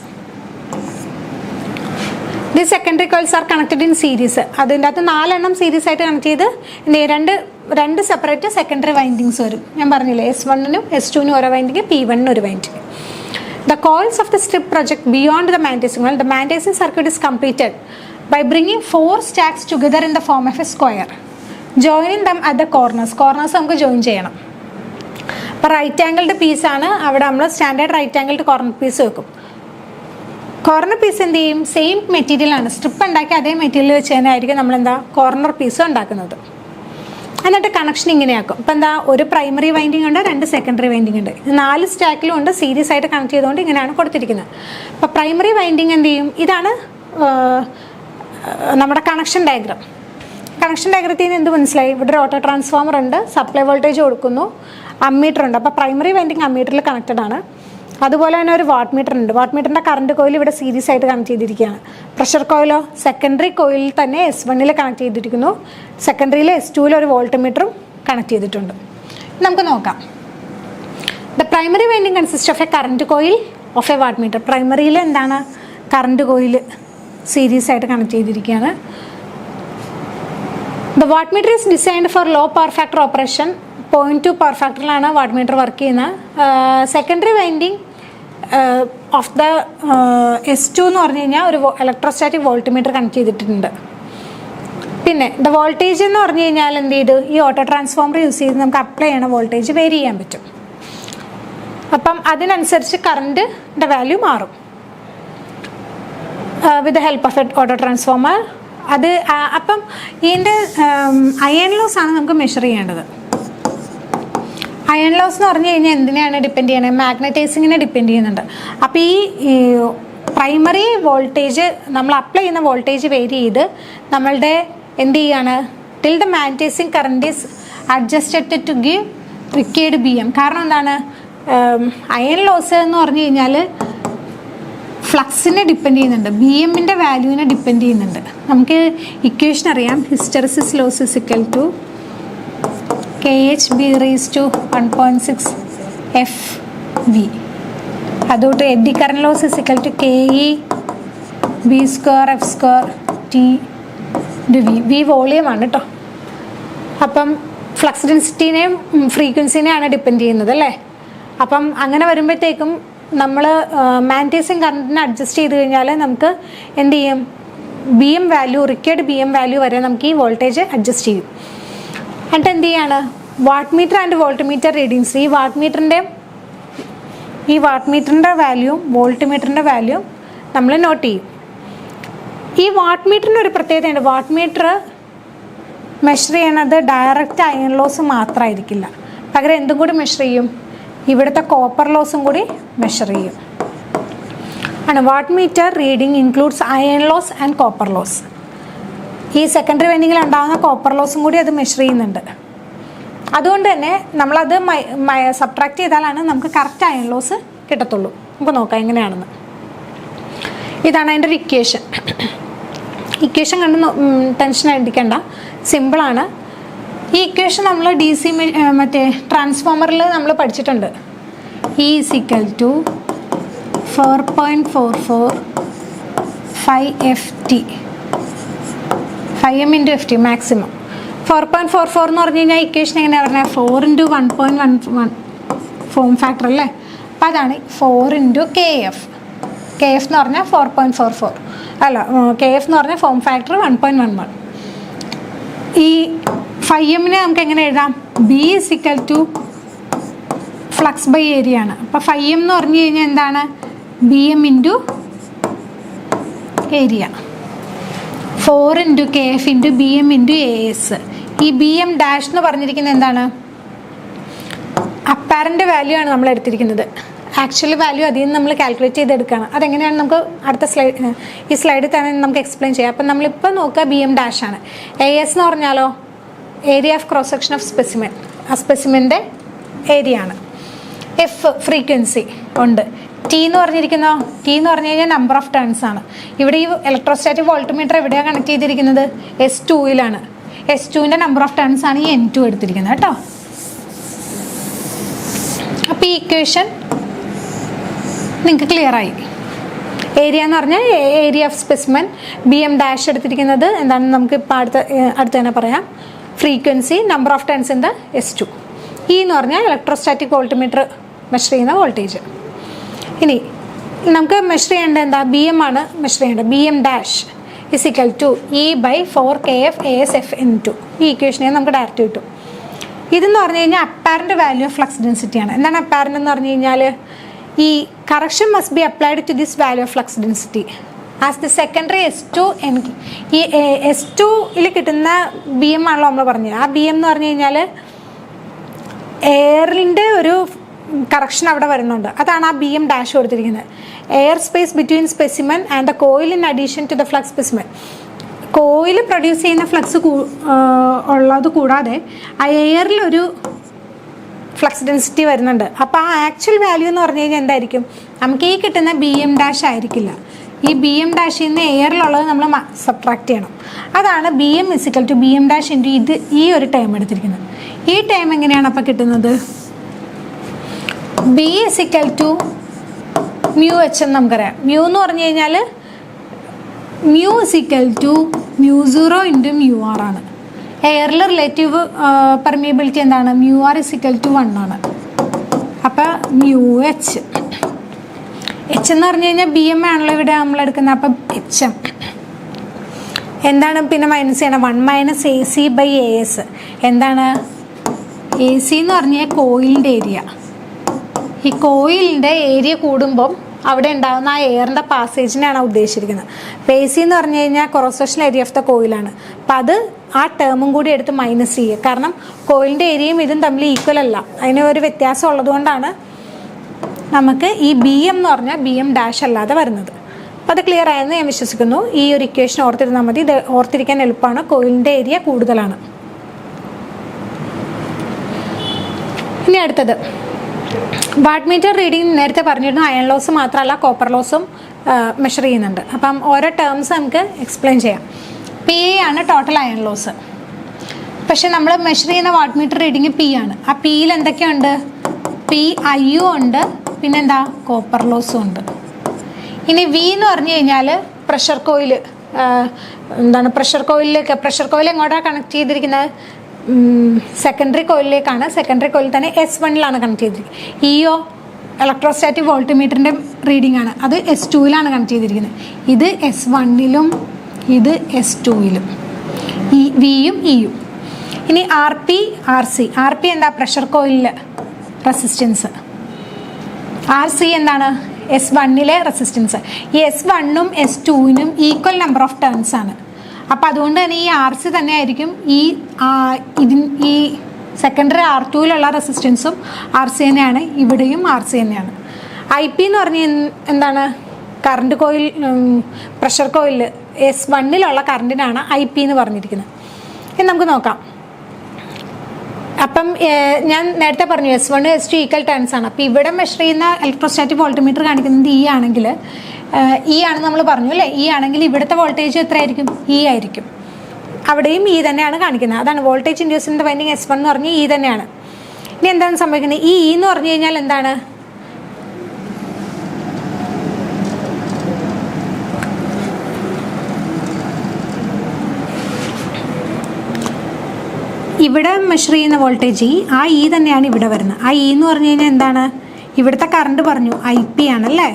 The secondary coils are connected in series. അതിൻ്റെ അകത്ത് 4 സീരീസ് ആയിട്ട് കണക്ട് ചെയ്ത് രണ്ട് സെപ്പറേറ്റ് സെക്കൻഡറി വൈൻഡിങ്സ് വരും. ഞാൻ പറഞ്ഞില്ലേ, S1നും S2നും ഓരോ വൈൻഡിങ്, P1നും ഒരു winding. The coils of the strip project beyond the magnetizing well. The magnetizing circuit is completed by bringing 4 stacks together in the form of a square, joining them at the corners. Corners നമുക്ക് join ചെയ്യണം. അപ്പോൾ right angled പീസാണ്, അവിടെ നമ്മൾ standard right angled corner piece വെക്കും. Corner piece എന്ത് ചെയ്യും? Same മെറ്റീരിയലാണ്, സ്ട്രിപ്പ് ഉണ്ടാക്കി അതേ മെറ്റീരിയൽ വെച്ച് തന്നെ ആയിരിക്കും നമ്മളെന്താ കോർണർ പീസ് ഉണ്ടാക്കുന്നത്. എന്നിട്ട് കണക്ഷൻ ഇങ്ങനെയാക്കും. ഇപ്പം എന്താ? ഒരു പ്രൈമറി വൈൻഡിങ് ഉണ്ട്, 2 സെക്കൻഡറി വൈൻഡിങ് ഉണ്ട്. ഇത് 4 സ്റ്റാക്കിലും ഉണ്ട്, സീരീസ് ആയിട്ട് കണക്ട് ചെയ്തുകൊണ്ട് ഇങ്ങനെയാണ് കൊടുത്തിരിക്കുന്നത്. അപ്പോൾ പ്രൈമറി വൈൻഡിങ് എന്ത് ചെയ്യും? ഇതാണ് നമ്മുടെ കണക്ഷൻ ഡയഗ്രാം. കണക്ഷൻ ഡയഗ്രത്തിൽ നിന്ന് എന്ത് മനസ്സിലായി? ഇവിടെ ഒരു ഓട്ടോ ട്രാൻസ്ഫോമർ ഉണ്ട്, സപ്ലൈ വോൾട്ടേജ് കൊടുക്കുന്നു, അമ്മീറ്റർ ഉണ്ട്. അപ്പോൾ പ്രൈമറി വൈൻഡിങ് അമ്മീറ്ററിൽ കണക്റ്റഡ് ആണ്. അതുപോലെ തന്നെ ഒരു വാട്ട് മീറ്റർ ഉണ്ട്. വാട്ട് മീറ്ററിൻ്റെ കറണ്ട് കോയിൽ ഇവിടെ സീരീസ് ആയിട്ട് കണക്ട് ചെയ്തിരിക്കുകയാണ്. പ്രഷർ കോയിലോ സെക്കൻഡറി കോയിലിൽ തന്നെ S1ൽ കണക്ട് ചെയ്തിരിക്കുന്നു. സെക്കൻഡറിയിൽ S2ൽ ഒരു വോൾട്ട് മീറ്ററും കണക്ട് ചെയ്തിട്ടുണ്ട്. നമുക്ക് നോക്കാം. The primary winding consist of a current coil of a watt meter. പ്രൈമറിയിൽ എന്താണ്? കറണ്ട് കോയിൽ സീരീസ് ആയിട്ട് കണക്ട് ചെയ്തിരിക്കുകയാണ്. The watt meter is designed for low power factor operation. 0.2 power ഫാക്ടറിലാണ് വാട്ട് മീറ്റർ വർക്ക് ചെയ്യുന്നത്. Secondary winding of the S2 എന്ന് പറഞ്ഞു കഴിഞ്ഞാൽ ഒരു ഇലക്ട്രോസ്റ്റാറ്റിക് വോൾട്ട് മീറ്റർ കണക്ട് ചെയ്തിട്ടുണ്ട്. പിന്നെ ദ വോൾട്ടേജ് എന്ന് പറഞ്ഞു കഴിഞ്ഞാൽ എന്ത് ചെയ്തു? ഈ ഓട്ടോ ട്രാൻസ്ഫോമർ യൂസ് ചെയ്ത് നമുക്ക് അപ്ലൈ ചെയ്യണ വോൾട്ടേജ് വേരി ചെയ്യാൻ പറ്റും. അപ്പം അതിനനുസരിച്ച് കറണ്ടിൻ്റെ വാല്യൂ മാറും with the help of A auto transformer. അത് അപ്പം ഇതിൻ്റെ അയൺ ലോസ് ആണ് നമുക്ക് മെഷർ ചെയ്യേണ്ടത്. അയൺ ലോസ് എന്ന് പറഞ്ഞു കഴിഞ്ഞാൽ എന്തിനാണ് ഡിപ്പെൻഡ് ചെയ്യണത്? മാഗ്നറ്റൈസിങ്ങിനെ ഡിപ്പെൻഡ് ചെയ്യുന്നുണ്ട്. അപ്പോൾ ഈ പ്രൈമറി വോൾട്ടേജ് നമ്മൾ അപ്ലൈ ചെയ്യുന്ന വോൾട്ടേജ് വേരി ചെയ്ത് നമ്മളുടെ എന്ത് ചെയ്യാണ്? Till the magnetising current is adjusted to give required BM. കാരണം എന്താണ്? അയൺ ലോസ് എന്ന് പറഞ്ഞു കഴിഞ്ഞാൽ ഫ്ലക്സിനെ ഡിപ്പെൻഡ് ചെയ്യുന്നുണ്ട്, BMൻ്റെ വാല്യൂവിനെ ഡിപ്പെൻഡ് ചെയ്യുന്നുണ്ട്. നമുക്ക് ഇക്വേഷൻ അറിയാം. Hysteresis loss is equal to KHB raised to 1.6 FV. അതുകൊണ്ട് eddy current loss is equal to KE B square F square T V volume ആണ് കേട്ടോ. അപ്പം ഫ്ലക്സ് ഡെൻസിറ്റിനെയും ഫ്രീക്വൻസിനെയാണ് ഡിപ്പെൻഡ് ചെയ്യുന്നത് അല്ലേ. അപ്പം അങ്ങനെ വരുമ്പോഴത്തേക്കും നമ്മൾ മാഗ്നറ്റൈസിങ് കറണ്ടിനെ അഡ്ജസ്റ്റ് ചെയ്ത് കഴിഞ്ഞാൽ നമുക്ക് എന്ത് ചെയ്യും? BM value, required BM value വരെ നമുക്ക് ഈ വോൾട്ടേജ് അഡ്ജസ്റ്റ് ചെയ്യും. എന്നിട്ട് എന്ത് ചെയ്യാണ്? Watt meter and volt meter readings, ഈ വാട്ട് മീറ്ററിൻ്റെ വാല്യൂ വോൾട്ട് മീറ്ററിൻ്റെ വാല്യൂ നമ്മൾ നോട്ട് ചെയ്യും. ഈ വാട്ട് മീറ്ററിന് ഒരു പ്രത്യേകതയുണ്ട്. വാട്ട് മീറ്റർ മെഷർ ചെയ്യണത് ഡയറക്റ്റ് അയൺ ലോസ് മാത്രമായിരിക്കില്ല, പകരം എന്തും കൂടി മെഷർ ചെയ്യും? ഇവിടുത്തെ കോപ്പർ ലോസും കൂടി മെഷർ ചെയ്യും. ആണ്. Watt meter reading includes iron loss and copper loss. ഈ സെക്കൻഡറി വൈൻഡിങ്ങിൽ ഉണ്ടാകുന്ന കോപ്പർ ലോസും കൂടി അത് മെഷർ ചെയ്യുന്നുണ്ട്. അതുകൊണ്ട് തന്നെ നമ്മളത് സബ്ട്രാക്ട് ചെയ്താലാണ് നമുക്ക് കറക്റ്റ് അയൺ ലോസ് കിട്ടത്തുള്ളൂ. നമുക്ക് നോക്കാം എങ്ങനെയാണെന്ന്. ഇതാണ് അതിൻ്റെ ഒരു ഇക്വേഷൻ. ഇക്വേഷൻ കണ്ട് ടെൻഷൻ അടിക്കണ്ട, സിമ്പിളാണ്. ഈ ഇക്വേഷൻ നമ്മൾ DC മറ്റേ ട്രാൻസ്ഫോമറിൽ നമ്മൾ പഠിച്ചിട്ടുണ്ട്. E = 4.44 5FT 5m × FT maximum. 4.44 എന്ന് പറഞ്ഞു കഴിഞ്ഞാൽ ഇക്വേഷൻ എങ്ങനെയാണ് പറഞ്ഞാൽ 4 × 1.11 ഫോം ഫാക്ടർ അല്ലേ. അപ്പോൾ അതാണ് 4 × KF. KF എന്ന് പറഞ്ഞാൽ 4.44 അല്ല, KF എന്ന് പറഞ്ഞാൽ ഫോം ഫാക്ടർ 1.11. ഈ 5m നമുക്ക് എങ്ങനെ എഴുതാം? B = ഫ്ലക്സ് ബൈ ഏരിയ ആണ്. അപ്പോൾ 5m എന്ന് പറഞ്ഞു കഴിഞ്ഞാൽ എന്താണ്? BM × area. 4 × KF × BM × AS. ഈ BM ഡാഷ് എന്ന് പറഞ്ഞിരിക്കുന്നത് എന്താണ്? അപ്പാരൻ്റ് വാല്യൂ ആണ് നമ്മൾ എടുത്തിരിക്കുന്നത്. ആക്ച്വൽ വാല്യൂ അതിൽ നിന്ന് നമ്മൾ കാൽക്കുലേറ്റ് ചെയ്തെടുക്കുകയാണ്. അതെങ്ങനെയാണ് നമുക്ക് അടുത്ത ഈ സ്ലൈഡിൽ തന്നെ നമുക്ക് എക്സ്പ്ലെയിൻ ചെയ്യാം. അപ്പം നമ്മളിപ്പോൾ നോക്കുക BM ഡാഷ് ആണ്. AS എന്ന് പറഞ്ഞാലോ area of cross section of specimen. ആ സ്പെസിമെൻ്റെ ഏരിയ ആണ്. F ഫ്രീക്വൻസി ഉണ്ട്. T എന്ന് പറഞ്ഞിരിക്കുന്നോ? T എന്ന് പറഞ്ഞു കഴിഞ്ഞാൽ നമ്പർ ഓഫ് ടേൺസ് ആണ്. ഇവിടെ ഈ ഇലക്ട്രോസ്റ്റാറ്റിക് വോൾട്ട്മീറ്റർ എവിടെയാണ് കണക്ട് ചെയ്തിരിക്കുന്നത്? S2-ലാണ്. S2-ൻ്റെ നമ്പർ ഓഫ് ടേൺസ് ആണ് ഈ N2 എടുത്തിരിക്കുന്നത് കേട്ടോ. അപ്പോൾ ഈ ഇക്വേഷൻ നിങ്ങൾക്ക് ക്ലിയർ ആയി. ഏരിയ എന്ന് പറഞ്ഞാൽ area of specimen. BM dash എടുത്തിരിക്കുന്നത് എന്താണ് നമുക്ക് ഇപ്പോൾ അടുത്ത് തന്നെ പറയാം. Frequency, number of turns in the S2. E എന്ന് പറഞ്ഞാൽ ഇലക്ട്രോസ്റ്റാറ്റിക് വോൾട്ട്മീറ്റർ മെഷർ ചെയ്യുന്ന വോൾട്ടേജ്. ഇനി നമുക്ക് മെഷർ ചെയ്യേണ്ടത് എന്താ? BM ആണ് മെഷർ ചെയ്യേണ്ടത്. BM dash = E/4KF ASF N2. ഈ ഇക്വേഷനെ നമുക്ക് ഡയറക്റ്റ് കിട്ടും. ഇതെന്ന് പറഞ്ഞു കഴിഞ്ഞാൽ apparent value of flux density ആണ്. എന്താണ് അപ്പാരൻ്റ് എന്ന് പറഞ്ഞു കഴിഞ്ഞാൽ ഈ correction must be applied to this value of flux density as the secondary S2. ഈ S2-ൽ കിട്ടുന്ന BM ആണല്ലോ നമ്മൾ പറഞ്ഞത്. ആ BM എന്ന് പറഞ്ഞു കഴിഞ്ഞാൽ എയറിൻ്റെ ഒരു കറക്ഷൻ അവിടെ വരുന്നുണ്ട്. അതാണ് ആ BM ഡാഷ് കൊടുത്തിരിക്കുന്നത്. Air space between specimen and the coil in addition to the flux specimen. Coil produce ചെയ്യുന്ന ഫ്ലക്സ് ഉള്ളത് കൂടാതെ ആ എയറിലൊരു ഫ്ലക്സ് ഡെൻസിറ്റി വരുന്നുണ്ട്. അപ്പോൾ ആ ആക്ച്വൽ വാല്യൂ എന്ന് പറഞ്ഞു കഴിഞ്ഞാൽ എന്തായിരിക്കും? നമുക്ക് ഈ കിട്ടുന്ന BM ഡാഷ് ആയിരിക്കില്ല. ഈ BM ഡാഷിൽ നിന്ന് എയറിലുള്ളത് നമ്മൾ സബ്ട്രാക്ട് ചെയ്യണം. അതാണ് BM = BM ഡാഷ് × ഇത് ഈ ഒരു ടേം എടുത്തിരിക്കുന്നത്. ഈ ടേം എങ്ങനെയാണ് അപ്പോൾ കിട്ടുന്നത്? B = μH എന്ന് നമുക്കറിയാം. മ്യൂ എന്ന് പറഞ്ഞു കഴിഞ്ഞാൽ μ = μ0 × μr ആണ്. എയറിൽ റിലേറ്റീവ് പെർമിയബിലിറ്റി എന്താണ്? μr = 1 ആണ്. അപ്പോൾ μH. H എന്ന് പറഞ്ഞു കഴിഞ്ഞാൽ BM ആണല്ലോ ഇവിടെ നമ്മൾ എടുക്കുന്നത്. അപ്പം HM എന്താണ്? പിന്നെ മൈനസ് ചെയ്യണം. 1 - AC/AS. എന്താണ്? AC എന്ന് പറഞ്ഞാൽ കോയിലിൻ്റെ ഏരിയ. ഈ കോയിലിൻ്റെ ഏരിയ കൂടുമ്പം അവിടെ ഉണ്ടാകുന്ന ആ എയറിൻ്റെ പാസേജിനെയാണ് ഉദ്ദേശിച്ചിരിക്കുന്നത്. അപ്പോൾ AC എന്ന് പറഞ്ഞു കഴിഞ്ഞാൽ cross section area of the കോയിലാണ്. അപ്പം അത് ആ ടേമും കൂടി എടുത്ത് മൈനസ് ചെയ്യുക. കാരണം കോയിലിൻ്റെ ഏരിയയും ഇതും തമ്മിൽ ഈക്വൽ അല്ല, അതിന് ഒരു വ്യത്യാസം ഉള്ളതുകൊണ്ടാണ് നമുക്ക് ഈ BM എന്ന് പറഞ്ഞാൽ BM ഡാഷ് അല്ലാതെ വരുന്നത്. അപ്പോൾ അത് ക്ലിയർ ആയെന്ന് ഞാൻ വിശ്വസിക്കുന്നു. ഈ ഒരു ഇക്വേഷൻ ഓർത്തിരുന്നാൽ മതി. ഇത് ഓർത്തിരിക്കാൻ എളുപ്പമാണ്. കോയിലിൻ്റെ ഏരിയ കൂടുതലാണ്. ഇനി അടുത്തത് വാട്ട് മീറ്റർ റീഡിങ്. നേരത്തെ പറഞ്ഞിരുന്നു അയൺ ലോസ് മാത്രമല്ല കോപ്പർ ലോസും മെഷർ ചെയ്യുന്നുണ്ട്. അപ്പം ഓരോ ടേംസ് നമുക്ക് എക്സ്പ്ലെയിൻ ചെയ്യാം. P ആണ് ടോട്ടൽ അയൺ ലോസ്. പക്ഷെ നമ്മൾ മെഷർ ചെയ്യുന്ന വാട്ട് മീറ്റർ റീഡിങ് P ആണ്. ആ Pയിൽ എന്തൊക്കെയുണ്ട്? PIU ഉണ്ട്, പിന്നെന്താ? കോപ്പർ ലോസും ഉണ്ട്. ഇനി V എന്ന് പറഞ്ഞു കഴിഞ്ഞാൽ പ്രഷർ കോയിൽ. എന്താണ് പ്രഷർ കോയിൽ എങ്ങോട്ടാണ് കണക്ട് ചെയ്തിരിക്കുന്നത്? സെക്കൻഡറി കോയിലിലേക്കാണ്. സെക്കൻഡറി കോയിൽ തന്നെ S1-ലാണ് കണക്ട് ചെയ്തിരിക്കുന്നത്. EO ഇലക്ട്രോസ്റ്റാറ്റിക് വോൾട്ട്മീറ്ററിൻ്റെ റീഡിംഗ് ആണ്. അത് S2-ലാണ് കണക്ട് ചെയ്തിരിക്കുന്നത്. ഇത് S1-ലും ഇത് S2-ലും. Vയും Eയും. ഇനി RP RC എന്താ? പ്രഷർ കോയിലിലെ റെസിസ്റ്റൻസ്. RC എന്താണ്? S1-ലെ റെസിസ്റ്റൻസ്. ഈ S1-ഉം S2-നും ഈക്വൽ നമ്പർ ഓഫ് ടേൺസ് ആണ്. അപ്പോൾ അതുകൊണ്ട് തന്നെ ഈ RC തന്നെ ആയിരിക്കും ഈ സെക്കൻഡറി R2-ലുള്ള റെസിസ്റ്റൻസും RC തന്നെയാണ്. ഇവിടെയും RC തന്നെയാണ്. IP എന്ന് പറഞ്ഞാൽ എന്താണ്? കറണ്ട് കോയിൽ പ്രഷർ കോയിലിൽ S1 കറണ്ടിനാണ് IP എന്ന് പറഞ്ഞിരിക്കുന്നത്. ഇനി നമുക്ക് നോക്കാം. അപ്പം ഞാൻ നേരത്തെ പറഞ്ഞു S1 S2 ഈക്വൽ ടേൺസ് ആണ്. അപ്പോൾ ഇവിടെ മെഷർ ചെയ്യുന്ന ഇലക്ട്രോസ്റ്റാറ്റിക് വോൾട്ട്മീറ്റർ കാണിക്കുന്നത് E ആണെങ്കിൽ ആണെന്ന് നമ്മൾ പറഞ്ഞു അല്ലേ. ആണെങ്കിൽ ഇവിടുത്തെ വോൾട്ടേജ് എത്ര ആയിരിക്കും? ആയിരിക്കും. അവിടെയും തന്നെയാണ് കാണിക്കുന്നത്. അതാണ് voltage induced in the winding S1 എന്ന് പറഞ്ഞാൽ തന്നെയാണ്. ഇനി എന്താണ് സംഭവിക്കുന്നത്? എന്ന് പറഞ്ഞു കഴിഞ്ഞാൽ എന്താണ്? ഇവിടെ മെഷർ ചെയ്യുന്ന വോൾട്ടേജ് തന്നെയാണ് ഇവിടെ വരുന്നത്. എന്ന് പറഞ്ഞു കഴിഞ്ഞാൽ എന്താണ്? ഇവിടുത്തെ കറണ്ട് പറഞ്ഞു IP ആണല്ലേ.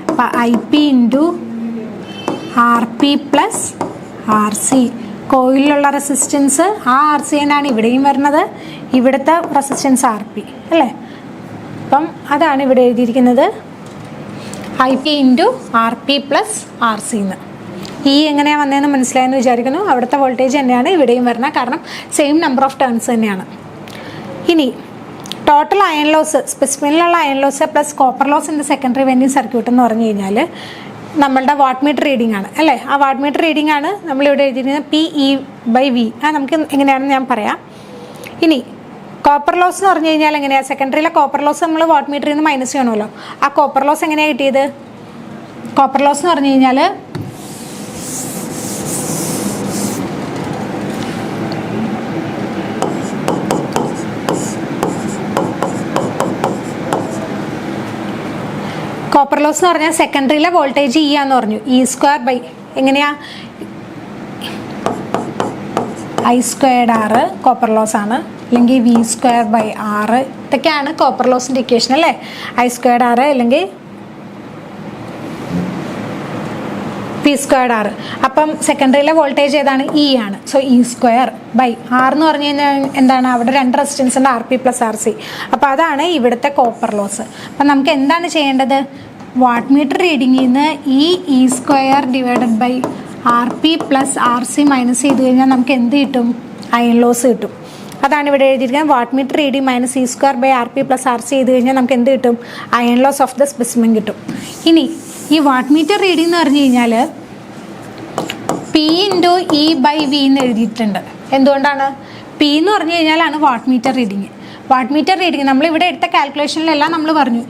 അപ്പം IP into RP plus RC. കോയിലുള്ള റെസിസ്റ്റൻസ് RC തന്നെയാണ് ഇവിടെയും വരുന്നത്. ഇവിടുത്തെ റെസിസ്റ്റൻസ് RP അല്ലേ. അപ്പം അതാണ് ഇവിടെ എഴുതിയിരിക്കുന്നത് IP into RP plus RC എന്ന്. എങ്ങനെയാണ് വന്നതെന്ന് മനസ്സിലായെന്ന് വിചാരിക്കുന്നു. അവിടുത്തെ വോൾട്ടേജ് തന്നെയാണ് ഇവിടെയും വരുന്നത്. കാരണം സെയിം നമ്പർ ഓഫ് ടേൺസ് തന്നെയാണ്. ഇനി ടോട്ടൽ അയൺ ലോസ്, സ്പെസിഫിനിലുള്ള iron loss plus copper loss in the secondary winding circuit എന്ന് പറഞ്ഞു കഴിഞ്ഞാൽ നമ്മളുടെ വാട്ട് മീറ്റർ റീഡിംഗ് ആണ് അല്ലേ. ആ വാട്ട് മീറ്റർ റീഡിംഗ് ആണ് നമ്മളിവിടെ എഴുതിയിരിക്കുന്നത് PE/V. നമുക്ക് എങ്ങനെയാണെന്ന് ഞാൻ പറയാം. ഇനി കോപ്പർ ലോസ് എന്ന് പറഞ്ഞു കഴിഞ്ഞാൽ എങ്ങനെയാണ്? സെക്കൻഡറിയിലെ കോപ്പർ ലോസ് നമ്മൾ വാട്ട് മീറ്ററിൽ നിന്ന് മൈനസ് ചെയ്യണമല്ലോ. ആ കോപ്പർ ലോസ് എങ്ങനെയാണ് കിട്ടിയത്? കോപ്പർ ലോസ് എന്ന് പറഞ്ഞു കഴിഞ്ഞാൽ കോപ്പർ ലോസ് എന്ന് പറഞ്ഞാൽ സെക്കൻഡറിയിലെ വോൾട്ടേജ് എന്ന് പറഞ്ഞു E² എങ്ങനെയാ? I²R കോപ്പർ ലോസ് ആണ്, അല്ലെങ്കിൽ V²R. ഇതൊക്കെയാണ് കോപ്പർ ലോസിൻ്റെ ഇക്വേഷൻ അല്ലേ. I²R അല്ലെങ്കിൽ P²R. അപ്പം സെക്കൻഡറിയിലെ വോൾട്ടേജ് ഏതാണ്? ആണ്. സോ E² R എന്ന് പറഞ്ഞു കഴിഞ്ഞാൽ എന്താണ്? അവിടെ 2 റെസിസ്റ്റൻസ് ഉണ്ട്, RP പ്ലസ് RC. അപ്പോൾ അതാണ് ഇവിടുത്തെ കോപ്പർ ലോസ്. അപ്പം നമുക്ക് എന്താണ് ചെയ്യേണ്ടത്? വാട്ട് മീറ്റർ റീഡിങ്ങിൽ നിന്ന് E² divided by RP plus RC minus ചെയ്ത് കഴിഞ്ഞാൽ നമുക്ക് എന്ത് കിട്ടും? അയൺ ലോസ് കിട്ടും. അതാണ് ഇവിടെ എഴുതിയിരിക്കുന്നത്. Watt meter reading minus E² by RP plus RC ചെയ്ത് കഴിഞ്ഞാൽ നമുക്ക് എന്ത് കിട്ടും? Iron loss of the specimen കിട്ടും. ഇനി ഈ വാട്ട് മീറ്റർ റീഡിംഗ് എന്ന് പറഞ്ഞു കഴിഞ്ഞാൽ P ഇൻറ്റു E/V എന്ന് എഴുതിയിട്ടുണ്ട്. എന്തുകൊണ്ടാണ്? P എന്ന് പറഞ്ഞു കഴിഞ്ഞാലാണ് what meter reading. What meter reading നമ്മളിവിടെ എടുത്ത കാൽക്കുലേഷനിലെല്ലാം നമ്മൾ പറഞ്ഞു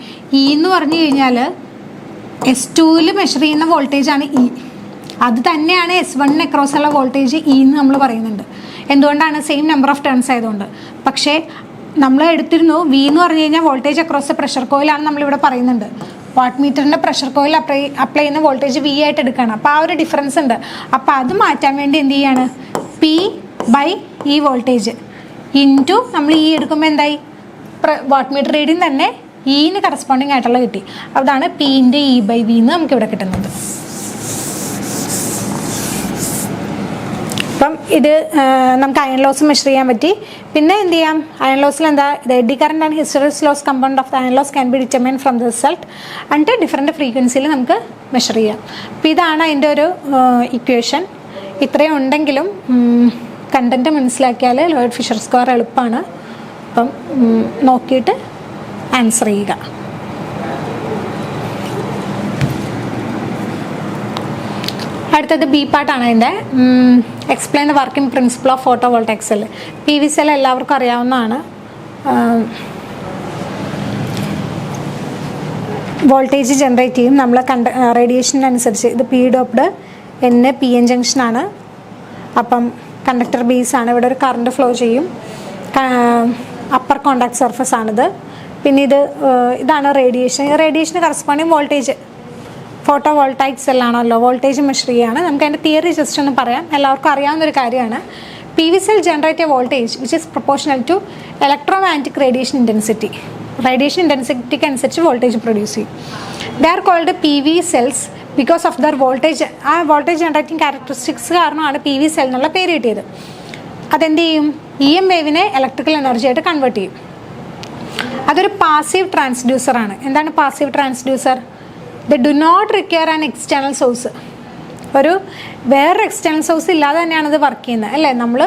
എന്ന് പറഞ്ഞു കഴിഞ്ഞാൽ S2 മെഷർ ചെയ്യുന്ന വോൾട്ടേജാണ് അത് തന്നെയാണ് S1 അക്രോസ് ഉള്ള വോൾട്ടേജ് എന്ന് നമ്മൾ പറയുന്നുണ്ട്. എന്തുകൊണ്ടാണ്? സെയിം നമ്പർ ഓഫ് ടേൺസ് ആയതുകൊണ്ട്. പക്ഷേ നമ്മൾ എടുത്തിരുന്നു V എന്ന് പറഞ്ഞു കഴിഞ്ഞാൽ വോൾട്ടേജ് അക്രോസ് പ്രഷർ കോയിലാണ് നമ്മളിവിടെ പറയുന്നുണ്ട്. വാട്ട് മീറ്ററിൻ്റെ പ്രഷർ കോയിൽ അപ്ലൈ ചെയ്യുന്ന വോൾട്ടേജ് V ആയിട്ട് എടുക്കുകയാണ്. അപ്പോൾ ആ ഒരു ഡിഫറൻസ് ഉണ്ട്. അപ്പോൾ അത് മാറ്റാൻ വേണ്ടി എന്ത് ചെയ്യാണ്? P/ഈ വോൾട്ടേജ് ഇൻറ്റു നമ്മൾ എടുക്കുമ്പോൾ എന്തായി? വാട്ട് മീറ്റർ റീഡിങ് തന്നെ ന് കറസ്പോണ്ടിങ് ആയിട്ടുള്ള കിട്ടി. അതാണ് P ഇൻറ്റു E/V എന്ന് നമുക്കിവിടെ കിട്ടുന്നത്. അപ്പം ഇത് നമുക്ക് അയൺ ലോസ് മെഷർ ചെയ്യാൻ പറ്റി. പിന്നെ എന്ത് ചെയ്യാം? അയൺ ലോസിൽ എന്താ? Eddy current and hysteresis loss compound of the iron loss can be determine from the result എന്നിട്ട് ഡിഫറെൻറ്റ് ഫ്രീക്വൻസിയിൽ നമുക്ക് മെഷർ ചെയ്യാം. അപ്പോൾ ഇതാണ് അതിൻ്റെ ഒരു ഇക്വേഷൻ. ഇത്രയും ഉണ്ടെങ്കിലും കണ്ടൻറ്റ് മനസ്സിലാക്കിയാൽ ലോയിഡ് ഫിഷർ സ്ക്വയർ എളുപ്പമാണ്. അപ്പം നോക്കിയിട്ട് ആൻസർ ചെയ്യുക. അടുത്തത് B പാർട്ടാണ്. അതിൻ്റെ explain the working principle of photo voltaic cell. PV cell എല്ലാവർക്കും അറിയാവുന്നതാണ്. വോൾട്ടേജ് ജനറേറ്റ് ചെയ്യും നമ്മൾ റേഡിയേഷനനുസരിച്ച്. ഇത് P ഡോപ്ഡ് PN ജംഗ്ഷനാണ്. അപ്പം കണ്ടക്ടർ ബേസ് ആണ്. ഇവിടെ ഒരു കറണ്ട് ഫ്ലോ ചെയ്യും. അപ്പർ കോണ്ടാക്ട് സർഫസ് ആണിത്. പിന്നെ ഇതാണ് റേഡിയേഷൻ. റേഡിയേഷന് കറസ്പോണ്ടിങ് വോൾട്ടേജ് ഫോട്ടോ വോൾട്ടൈക് സെല്ലാണല്ലോ, വോൾട്ടേജ് മെഷർ ചെയ്യുകയാണ്. നമുക്ക് അതിൻ്റെ തിയറി ജസ്റ്റ് ഒന്ന് പറയാം. എല്ലാവർക്കും അറിയാവുന്നൊരു കാര്യമാണ്. PV cell generate a voltage which is proportional to electromagnetic radiation intensity. Radiation ഇൻറ്റൻസിറ്റിക്ക് അനുസരിച്ച് വോൾട്ടേജ് പ്രൊഡ്യൂസ് ചെയ്യും. They are called PV cells because of their voltage. ആ വോൾട്ടേജ് ജനറേറ്റിംഗ് ക്യാരക്ടറിസ്റ്റിക്സ് കാരണമാണ് PV സെൽ എന്നുള്ള പേര് കിട്ടിയത്. അതെന്ത് ചെയ്യും? EM വേവിനെ ഇലക്ട്രിക്കൽ എനർജി ആയിട്ട് കൺവേർട്ട് ചെയ്യും. അതൊരു പാസീവ് ട്രാൻസ്ഡ്യൂസറാണ്. എന്താണ് passive transducer? The do not require an external source. വേറൊരു എക്സ്റ്റേണൽ സോഴ്സ് ഇല്ലാതെ തന്നെയാണ് ഇത് വർക്ക് ചെയ്യുന്നത് അല്ലേ. നമ്മൾ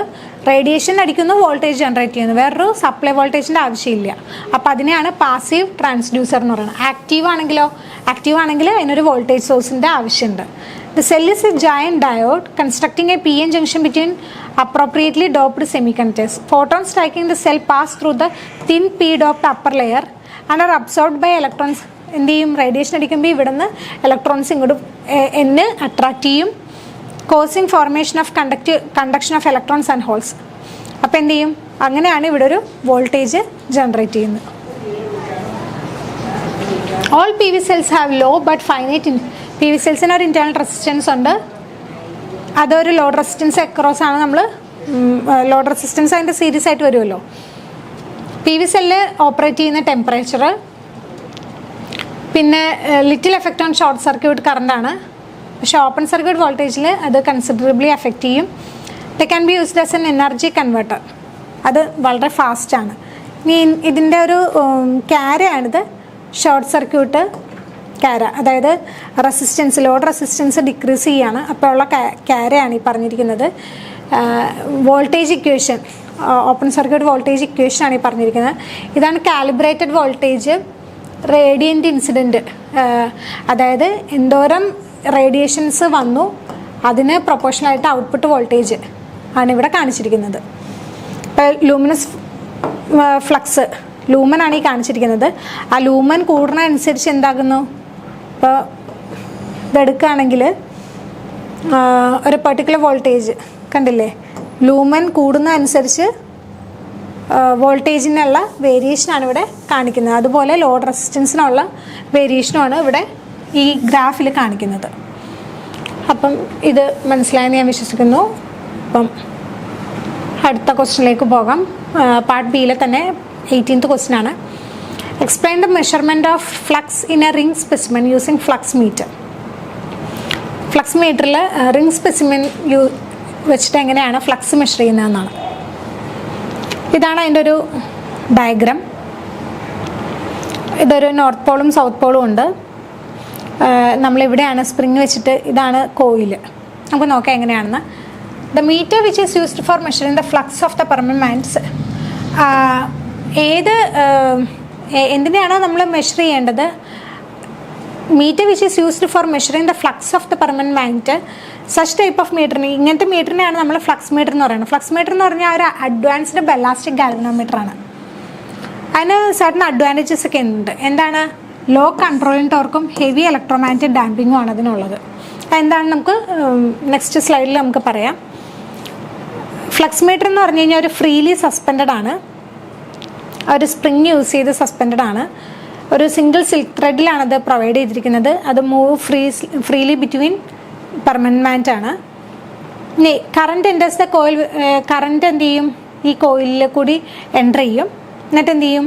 റേഡിയേഷൻ അടിക്കുന്നു, വോൾട്ടേജ് ജനറേറ്റ് ചെയ്യുന്നു, വേറൊരു സപ്ലൈ വോൾട്ടേജിൻ്റെ ആവശ്യമില്ല. അപ്പോൾ അതിനെയാണ് പാസീവ് ട്രാൻസ്ഡ്യൂസർ എന്ന് പറയുന്നത്. ആക്റ്റീവ് ആണെങ്കിൽ അതിനൊരു വോൾട്ടേജ് സോഴ്സിൻ്റെ ആവശ്യമുണ്ട്. The cell is a giant diode constructing a p-n junction between appropriately doped semiconductors. Photons striking the cell pass through the thin p-doped upper layer and are absorbed by electrons. എന്ത് ചെയ്യും? Radiation അടിക്കുമ്പോൾ ഇവിടെ നിന്ന് electrons ഇങ്ങോട്ട് എന്നെ attract ചെയ്യും, causing formation of conduction of electrons and holes. അപ്പോൾ എന്ത് ചെയ്യും? അങ്ങനെയാണ് ഇവിടെ ഒരു വോൾട്ടേജ് ജനറേറ്റ് ചെയ്യുന്നത്. All PV cells have low but finite PV സെൽസിന് ഒരു ഇൻറ്റേർണൽ റെസിസ്റ്റൻസ് ഉണ്ട്. അതൊരു ലോഡ് റെസിസ്റ്റൻസ് അക്രോസ് ആണ്. നമ്മൾ ലോഡ് റെസിസ്റ്റൻസ് അതിൻ്റെ സീരീസ് ആയിട്ട് വരുമല്ലോ. PV സെല്ല് ഓപ്പറേറ്റ് ചെയ്യുന്ന ടെമ്പറേച്ചർ, പിന്നെ little effect on short circuit കറണ്ടാണ്. പക്ഷേ ഓപ്പൺ സർക്യൂട്ട് വോൾട്ടേജിൽ അത് കൺസിഡറബിളി എഫക്റ്റ് ചെയ്യും. It can be used as an energy converter. അത് വളരെ ഫാസ്റ്റാണ്. ഇനി ഇതിൻ്റെ ഒരു ക്യാരയാണിത്, ഷോർട്ട് സർക്യൂട്ട് ക്യാര, അതായത് റെസിസ്റ്റൻസ്, ലോഡ് റെസിസ്റ്റൻസ് ഡിക്രീസ് ചെയ്യാണ്. അപ്പോൾ ഉള്ള ക്യാരയാണ് ഈ പറഞ്ഞിരിക്കുന്നത്. Voltage equation, open circuit voltage ഇക്വേഷനാണ് ഈ പറഞ്ഞിരിക്കുന്നത്. ഇതാണ് കാലിബ്രേറ്റഡ് വോൾട്ടേജ് റേഡിയൻ്റ് ഇൻസിഡൻറ്റ്. അതായത് എന്തോരം റേഡിയേഷൻസ് വന്നു അതിന് പ്രൊപ്പോർഷണലായിട്ട് ഔട്ട്പുട്ട് വോൾട്ടേജ് ആണ് ഇവിടെ കാണിച്ചിരിക്കുന്നത്. ഇപ്പോൾ ലൂമിനസ് ഫ്ലക്സ്, ലൂമൻ ആണ് ഈ കാണിച്ചിരിക്കുന്നത്. ആ ലൂമൻ കൂടുന്ന അനുസരിച്ച് എന്താകുന്നു? ഇപ്പോൾ ഇതെടുക്കുകയാണെങ്കിൽ ഒരു പെർട്ടിക്കുലർ വോൾട്ടേജ് കണ്ടില്ലേ, ലൂമൻ കൂടുന്ന അനുസരിച്ച് വോൾട്ടേജിനുള്ള വേരിയേഷനാണ് ഇവിടെ കാണിക്കുന്നത്. അതുപോലെ ലോഡ് റെസിസ്റ്റൻസിനുള്ള വേരിയേഷനുമാണ് ഇവിടെ ഈ ഗ്രാഫിൽ കാണിക്കുന്നത്. അപ്പം ഇത് മനസ്സിലായെന്ന് ഞാൻ വിശ്വസിക്കുന്നു. അപ്പം അടുത്ത ക്വസ്റ്റ്യനിലേക്ക് പോകാം. പാർട്ട് ബിയിലെ തന്നെ 18th ക്വസ്റ്റ്യൻ ആണ്. Explain the measurement of flux in A ring specimen using flux metre. Flux മീറ്ററിൽ റിംഗ് സ്പെസിമെൻ വെച്ചിട്ട് എങ്ങനെയാണ് ഫ്ലക്സ് മെഷർ ചെയ്യുന്നതെന്നാണ്. ഇതാണ് അതിൻ്റെ ഒരു ഡയഗ്രാം. ഇതൊരു നോർത്ത് പോളും സൗത്ത് പോളും ഉണ്ട്. നമ്മളിവിടെയാണ് സ്പ്രിങ് വെച്ചിട്ട്, ഇതാണ് കോയിൽ. നമുക്ക് നോക്കാം എങ്ങനെയാണെന്ന്. The meter which is used for measuring the flux of the permanent magnets. എന്തിനാണ് നമ്മൾ മെഷർ ചെയ്യേണ്ടത്? Meter which is used for measuring the flux of the permanent magnet. Such type of മീറ്ററിന്, ഇങ്ങനത്തെ മീറ്ററിനെയാണ് നമ്മൾ ഫ്ലക്സ് മീറ്റർ എന്ന് പറയുന്നത്. Flux metre എന്ന് പറഞ്ഞാൽ ഒരു അഡ്വാൻസ്ഡ് ബെല്ലാസ്റ്റിക് ഗാൽവനോമീറ്ററാണ്. അതിന് സർട്ടൻ അഡ്വാൻറ്റേജസ് ഒക്കെ ഉണ്ട്. എന്താണ്? ലോ കൺട്രോളിംഗ് ടോർക്കും ഹെവി ഇലക്ട്രോമാഗ്നറ്റിക് ഡാമ്പിങ്ങും ആണ് അതിനുള്ളത്. എന്താണ് നമുക്ക് നെക്സ്റ്റ് സ്ലൈഡിൽ നമുക്ക് പറയാം. ഫ്ലക്സ് മീറ്റർ എന്ന് പറഞ്ഞു കഴിഞ്ഞാൽ ഒരു ഫ്രീലി സസ്പെൻഡഡ് ആണ്, ഒരു സ്പ്രിങ് യൂസ് ചെയ്ത് സസ്പെൻഡഡ് ആണ്. ഒരു സിംഗിൾ സിൽക്ക് ത്രെഡിലാണ് അത് പ്രൊവൈഡ് ചെയ്തിരിക്കുന്നത്. അത് move freely between permanent magnet ആണ്. ഇനി current enters the coil. Current എന്ത് ചെയ്യും? ഈ കോയിലിൽ കൂടി എൻ്റർ ചെയ്യും. എന്നിട്ട് എന്ത് ചെയ്യും?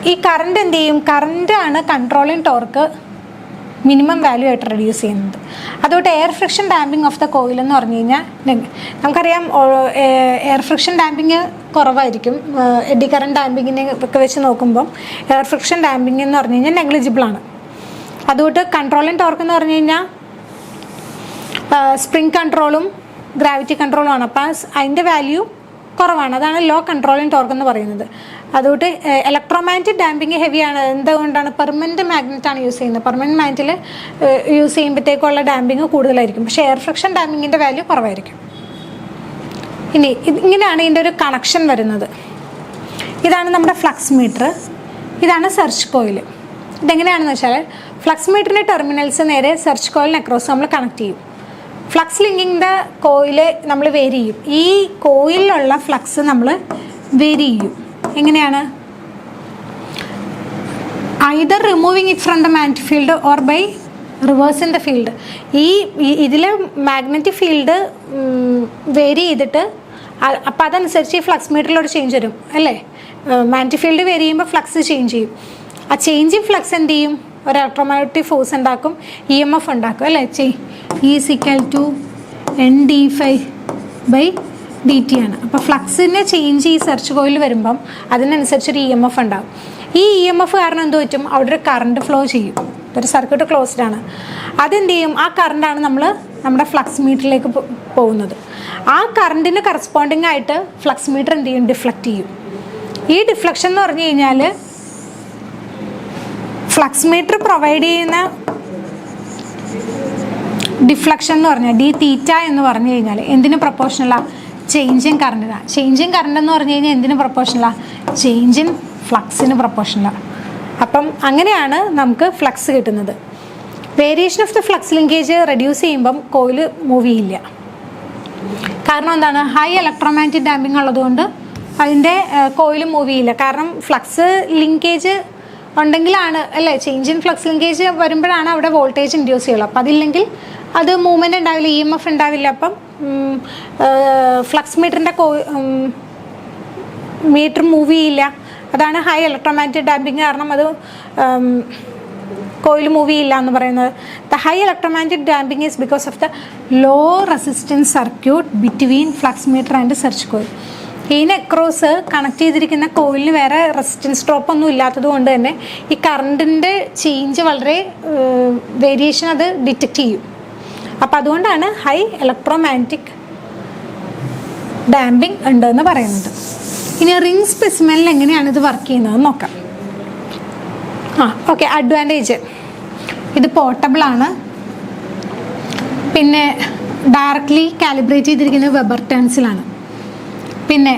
ഈ കറണ്ട് എന്ത് ചെയ്യും? കറണ്ടാണ് കൺട്രോളിങ് ടോർക്ക് മിനിമം വാല്യൂ ആയിട്ട് റെഡ്യൂസ് ചെയ്യുന്നത്. അതുകൊണ്ട് air friction damping of the coil എന്ന് പറഞ്ഞു കഴിഞ്ഞാൽ നമുക്കറിയാം എയർ ഫ്രിക്ഷൻ ഡാമ്പിങ് കുറവായിരിക്കും. എഡി കറണ്ട് ഡാമ്പിങ്ങിനെ ഒക്കെ വെച്ച് നോക്കുമ്പം എയർ ഫ്രിക്ഷൻ ഡാമ്പിങ് എന്ന് പറഞ്ഞു കഴിഞ്ഞാൽ നെഗ്ലിജിബിളാണ്. അതുകൊണ്ട് കൺട്രോളിങ് ടോർക്ക് എന്ന് പറഞ്ഞു കഴിഞ്ഞാൽ സ്പ്രിങ് കൺട്രോളും ഗ്രാവിറ്റി കൺട്രോളും ആണ്. അപ്പം അതിൻ്റെ വാല്യൂ കുറവാണ്. അതാണ് ലോ കൺട്രോളിങ് ടോർക്ക് എന്ന് പറയുന്നത്. അതുകൊണ്ട് ഇലക്ട്രോമാഗ്നറ്റിക് ഡാമ്പിങ് ഹെവിയാണ്. എന്തുകൊണ്ടാണ്? പെർമനൻറ്റ് മാഗ്നറ്റാണ് യൂസ് ചെയ്യുന്നത്. പെർമനൻറ്റ് മാഗ്നറ്റിൽ യൂസ് ചെയ്യുമ്പോഴത്തേക്കുള്ള ഡാമ്പിങ് കൂടുതലായിരിക്കും. പക്ഷേ എയർ ഫ്രിക്ഷൻ ഡാമ്പിങ്ങിൻ്റെ വാല്യൂ കുറവായിരിക്കും. ഇനി ഇങ്ങനെയാണ് ഇതിൻ്റെ ഒരു കണക്ഷൻ വരുന്നത്. ഇതാണ് നമ്മുടെ ഫ്ലക്സ് മീറ്റർ, ഇതാണ് സെർച്ച് കോയിൽ. ഇതെങ്ങനെയാണെന്ന് വെച്ചാൽ ഫ്ലക്സ് മീറ്ററിൻ്റെ ടെർമിനൽസ് നേരെ സെർച്ച് കോയിലിന് അക്രോസ് നമ്മൾ കണക്ട് ചെയ്യും. ഫ്ലക്സ് ലിങ്കിങ് ദ കോയിൽ നമ്മൾ വേരി ചെയ്യും. ഈ കോയിലുള്ള ഫ്ലക്സ് നമ്മൾ വേരി ചെയ്യും. എങ്ങനെയാണ്? Either removing it from the magnetic field or by reversing the field. ഇതിൽ മാഗ്നറ്റിക് ഫീൽഡ് വേരി ചെയ്തിട്ട് അപ്പം അതനുസരിച്ച് ഈ ഫ്ലക്സ് മീറ്ററിലൊരു ചേഞ്ച് വരും അല്ലേ? മാഗ്നറ്റിക് ഫീൽഡ് വേരി ചെയ്യുമ്പോൾ ഫ്ലക്സ് ചേഞ്ച് ചെയ്യും. ആ ചേഞ്ചിങ് ഫ്ലക്സ് എന്ത് ചെയ്യും? ഒരു ഇലക്ട്രോമാഗ്നറ്റിക് ഫോഴ്സ് ഉണ്ടാക്കും, EMF ഉണ്ടാക്കും അല്ലേ? E=NdΦ/dt ആണ്. അപ്പോൾ ഫ്ലക്സിൻ്റെ ചേഞ്ച് ഈ സെർച്ച് കോയിൽ വരുമ്പം അതിനനുസരിച്ചൊരു EMF ഉണ്ടാകും. ഈ EMF കാരണം എന്ത് പറ്റും? അവിടെ ഒരു കറണ്ട് ഫ്ലോ ചെയ്യും. ഒരു സർക്യൂട്ട് ക്ലോസ്ഡ് ആണ്. അതെന്ത് ചെയ്യും? ആ കറണ്ടാണ് നമ്മൾ നമ്മുടെ ഫ്ലക്സ് മീറ്ററിലേക്ക് പോകുന്നത്. ആ കറണ്ടിന് കറസ്പോണ്ടിങ് ആയിട്ട് ഫ്ലക്സ് മീറ്റർ എന്ത് ചെയ്യും? ഡിഫ്ലക്റ്റ് ചെയ്യും. ഈ ഡിഫ്ലക്ഷൻ എന്ന് പറഞ്ഞു കഴിഞ്ഞാൽ ഫ്ലക്സ് മീറ്റർ പ്രൊവൈഡ് ചെയ്യുന്ന ഡിഫ്ലക്ഷൻ എന്ന് പറഞ്ഞാൽ ഡി തീറ്റ എന്ന് പറഞ്ഞു കഴിഞ്ഞാൽ എന്തിന് പ്രൊപ്പോർഷണലാണ്? ചേഞ്ച് ഇൻ കറണ്ടിനാണ്. ചേഞ്ച് ഇൻ കറണ്ട് എന്ന് പറഞ്ഞു കഴിഞ്ഞാൽ എന്തിന് പ്രൊപ്പോർഷണലാണ്? Change in ഫ്ലക്സിന് പ്രൊപ്പോർഷണലാണ്. അപ്പം അങ്ങനെയാണ് നമുക്ക് ഫ്ലക്സ് കിട്ടുന്നത്. Variation of the flux linkage reduce ചെയ്യുമ്പം കോയിൽ മൂവ് ചെയ്യില്ല. കാരണം എന്താണ്? ഹൈ ഇലക്ട്രോമാഗ്നറ്റിക് ഡാമ്പിങ് ഉള്ളതുകൊണ്ട് അതിൻ്റെ കോയിൽ മൂവ് ചെയ്യില്ല. കാരണം ഫ്ലക്സ് ലിങ്കേജ് ഉണ്ടെങ്കിലാണ് അല്ലേ, ചേഞ്ച് ഇൻ ഫ്ലക്സ് ലിങ്കേജ് വരുമ്പോഴാണ് അവിടെ വോൾട്ടേജ് ഇൻഡ്യൂസ് ചെയ്യുള്ളൂ. അപ്പം അതില്ലെങ്കിൽ അത് മൂവ്മെൻറ്റ് ഉണ്ടാവില്ല, EMF ഉണ്ടാവില്ല. അപ്പം ഫ്ലക്സ് മീറ്ററിൻ്റെ മീറ്റർ മൂവ് ചെയ്യില്ല. അതാണ് ഹൈ ഇലക്ട്രോമാഗ്നറ്റിക് ഡാമ്പിങ് കാരണം അത് കോയിൽ മൂവ് ചെയ്യില്ല എന്ന് പറയുന്നത്. The high electromagnetic damping is because of the low resistance circuit between flux meter and search coil. ഇതിന് അക്രോസ് കണക്ട് ചെയ്തിരിക്കുന്ന കോയിലിന് വേറെ റെസിസ്റ്റൻസ് ഡ്രോപ്പ് ഒന്നും ഇല്ലാത്തത് കൊണ്ട് തന്നെ ഈ കറണ്ടിൻ്റെ ചേഞ്ച് വളരെ വേരിയേഷൻ അത് ഡിറ്റക്റ്റ് ചെയ്യും. അപ്പം അതുകൊണ്ടാണ് ഹൈ ഇലക്ട്രോമാഗ്നറ്റിക് ഡാമ്പിങ് ഉണ്ടെന്ന് പറയുന്നത്. ഇനി റിംഗ് സ്പെസിമെനിൽ എങ്ങനെയാണ് ഇത് വർക്ക് ചെയ്യുന്നത് നോക്കാം. ഓക്കെ, അഡ്വാൻറ്റേജ് ഇത് പോർട്ടബിളാണ്. പിന്നെ ഡയറക്റ്റ്ലി കാലിബ്രേറ്റ് ചെയ്തിരിക്കുന്നത് വെബർ ടേൺസിലാണ്. പിന്നെ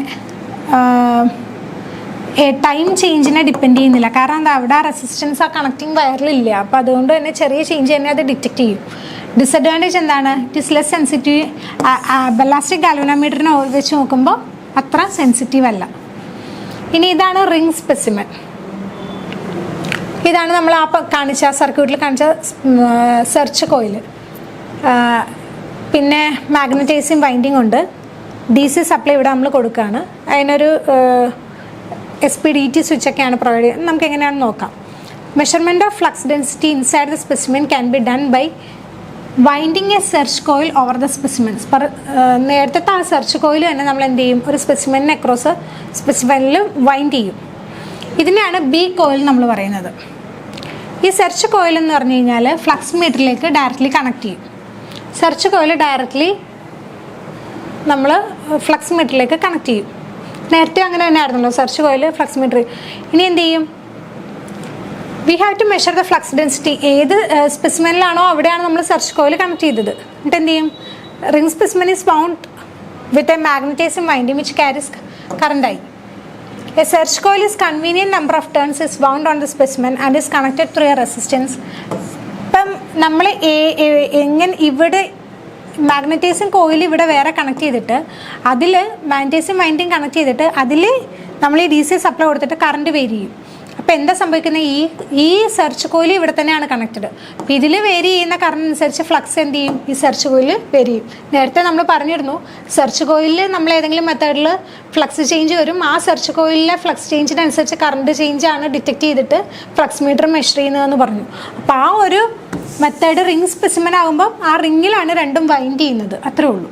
ടൈം ചേഞ്ചിനെ ഡിപ്പെൻഡ് ചെയ്യുന്നില്ല. കാരണം എന്താ, അവിടെ റെസിസ്റ്റൻസ് ആ കണക്റ്റിംഗ് വയറിലില്ല. അപ്പോൾ അതുകൊണ്ട് തന്നെ ചെറിയ ചേഞ്ച് തന്നെ അത് ഡിറ്റക്റ്റ് ചെയ്യും. ഡിസഡ്വാൻറ്റേജ് എന്താണ്? It is less sensitive. Ballistic ഗാൽവനോമീറ്ററിനെ വെച്ച് നോക്കുമ്പോൾ അത്ര സെൻസിറ്റീവ് അല്ല. ഇനി ഇതാണ് റിംഗ് സ്പെസിമെൻ. ഇതാണ് നമ്മൾ ആ കാണിച്ച സർക്യൂട്ടിൽ കാണിച്ച സെർച്ച് കോയിൽ. പിന്നെ മാഗ്നറ്റൈസിങ് വൈൻഡിങ് ഉണ്ട്. DC സപ്ലൈ ഇവിടെ നമ്മൾ കൊടുക്കുകയാണ്. അതിനൊരു SPDT സ്വിച്ചൊക്കെയാണ് പ്രൊവൈഡ് ചെയ്യുന്നത്. നമുക്ക് എങ്ങനെയാണെന്ന് നോക്കാം. Measurement of flux density inside the specimen can be done by winding a search coil over the specimens. നേരത്തെ ആ സെർച്ച് കോയിൽ തന്നെ നമ്മൾ എന്ത് ചെയ്യും? ഒരു സ്പെസിമെനിനെ അക്രോസ് സ്പെസിമെനിൽ വൈൻഡ് ചെയ്യും. ഇതിനെയാണ് ബി കോയിൽ നമ്മൾ പറയുന്നത്. ഈ സെർച്ച് കോയിൽ എന്ന് പറഞ്ഞു കഴിഞ്ഞാൽ ഫ്ലക്സ് മീറ്ററിലേക്ക് ഡയറക്റ്റ്ലി കണക്ട് ചെയ്യും. സെർച്ച് കോയിൽ ഡയറക്റ്റ്ലി നമ്മൾ ഫ്ലക്സ് മീറ്ററിലേക്ക് കണക്ട് ചെയ്യും. നേരത്തെ അങ്ങനെ തന്നെ ആയിരുന്നല്ലോ, സെർച്ച് കോയിൽ ഫ്ലക്സ് മീറ്റർ. ഇനി എന്ത് ചെയ്യും? We have to measure the flux density. ഏത് സ്പെസിമെനിലാണോ അവിടെയാണ് നമ്മൾ സെർച്ച് കോയിൽ കണക്ട് ചെയ്തത്. എന്നിട്ട് എന്ത് ചെയ്യും? Ring specimen is bound with a magnetising winding which carries കറണ്ടായി. A search coil is convenient number of turns is wound on the specimen and is connected through a resistance. ഇപ്പം നമ്മൾ എങ്ങനെ ഇവിടെ magnetizing coil ഇവിടെ വേറെ connect ചെയ്തിട്ട് അതിൽ magnetizing winding connect ചെയ്തിട്ട് അതിൽ നമ്മൾ ഈ DC സപ്ലൈ കൊടുത്തിട്ട് കറണ്ട് വേരി ചെയ്യും. അപ്പോൾ എന്താ സംഭവിക്കുന്നത്? ഈ സെർച്ച് കോയിൽ ഇവിടെ തന്നെയാണ് കണക്റ്റഡ്. അപ്പോൾ ഇതിൽ വേരി ചെയ്യുന്ന കറണ്ട് അനുസരിച്ച് ഫ്ലക്സ് എന്ത് ചെയ്യും? ഈ സെർച്ച് കോയിൽ വേരി ചെയ്യും. നേരത്തെ നമ്മൾ പറഞ്ഞിരുന്നു, സെർച്ച് കോയിലിൽ നമ്മൾ ഏതെങ്കിലും മെത്തേഡിൽ ഫ്ലക്സ് ചേഞ്ച് വരും. ആ സെർച്ച് കോയിലിലെ ഫ്ലക്സ് ചേഞ്ചിനനുസരിച്ച് കറണ്ട് ചേഞ്ചാണ് ഡിറ്റക്ട് ചെയ്തിട്ട് ഫ്ലക്സ് മീറ്റർ മെഷർ ചെയ്യുന്നതെന്ന് പറഞ്ഞു. അപ്പോൾ ആ ഒരു മെത്തേഡ് റിംഗ് സ്പെസിമെൻ ആകുമ്പോൾ ആ റിങ്ങിലാണ് രണ്ടും വൈൻഡ് ചെയ്യുന്നത്. അത്രേ ഉള്ളൂ.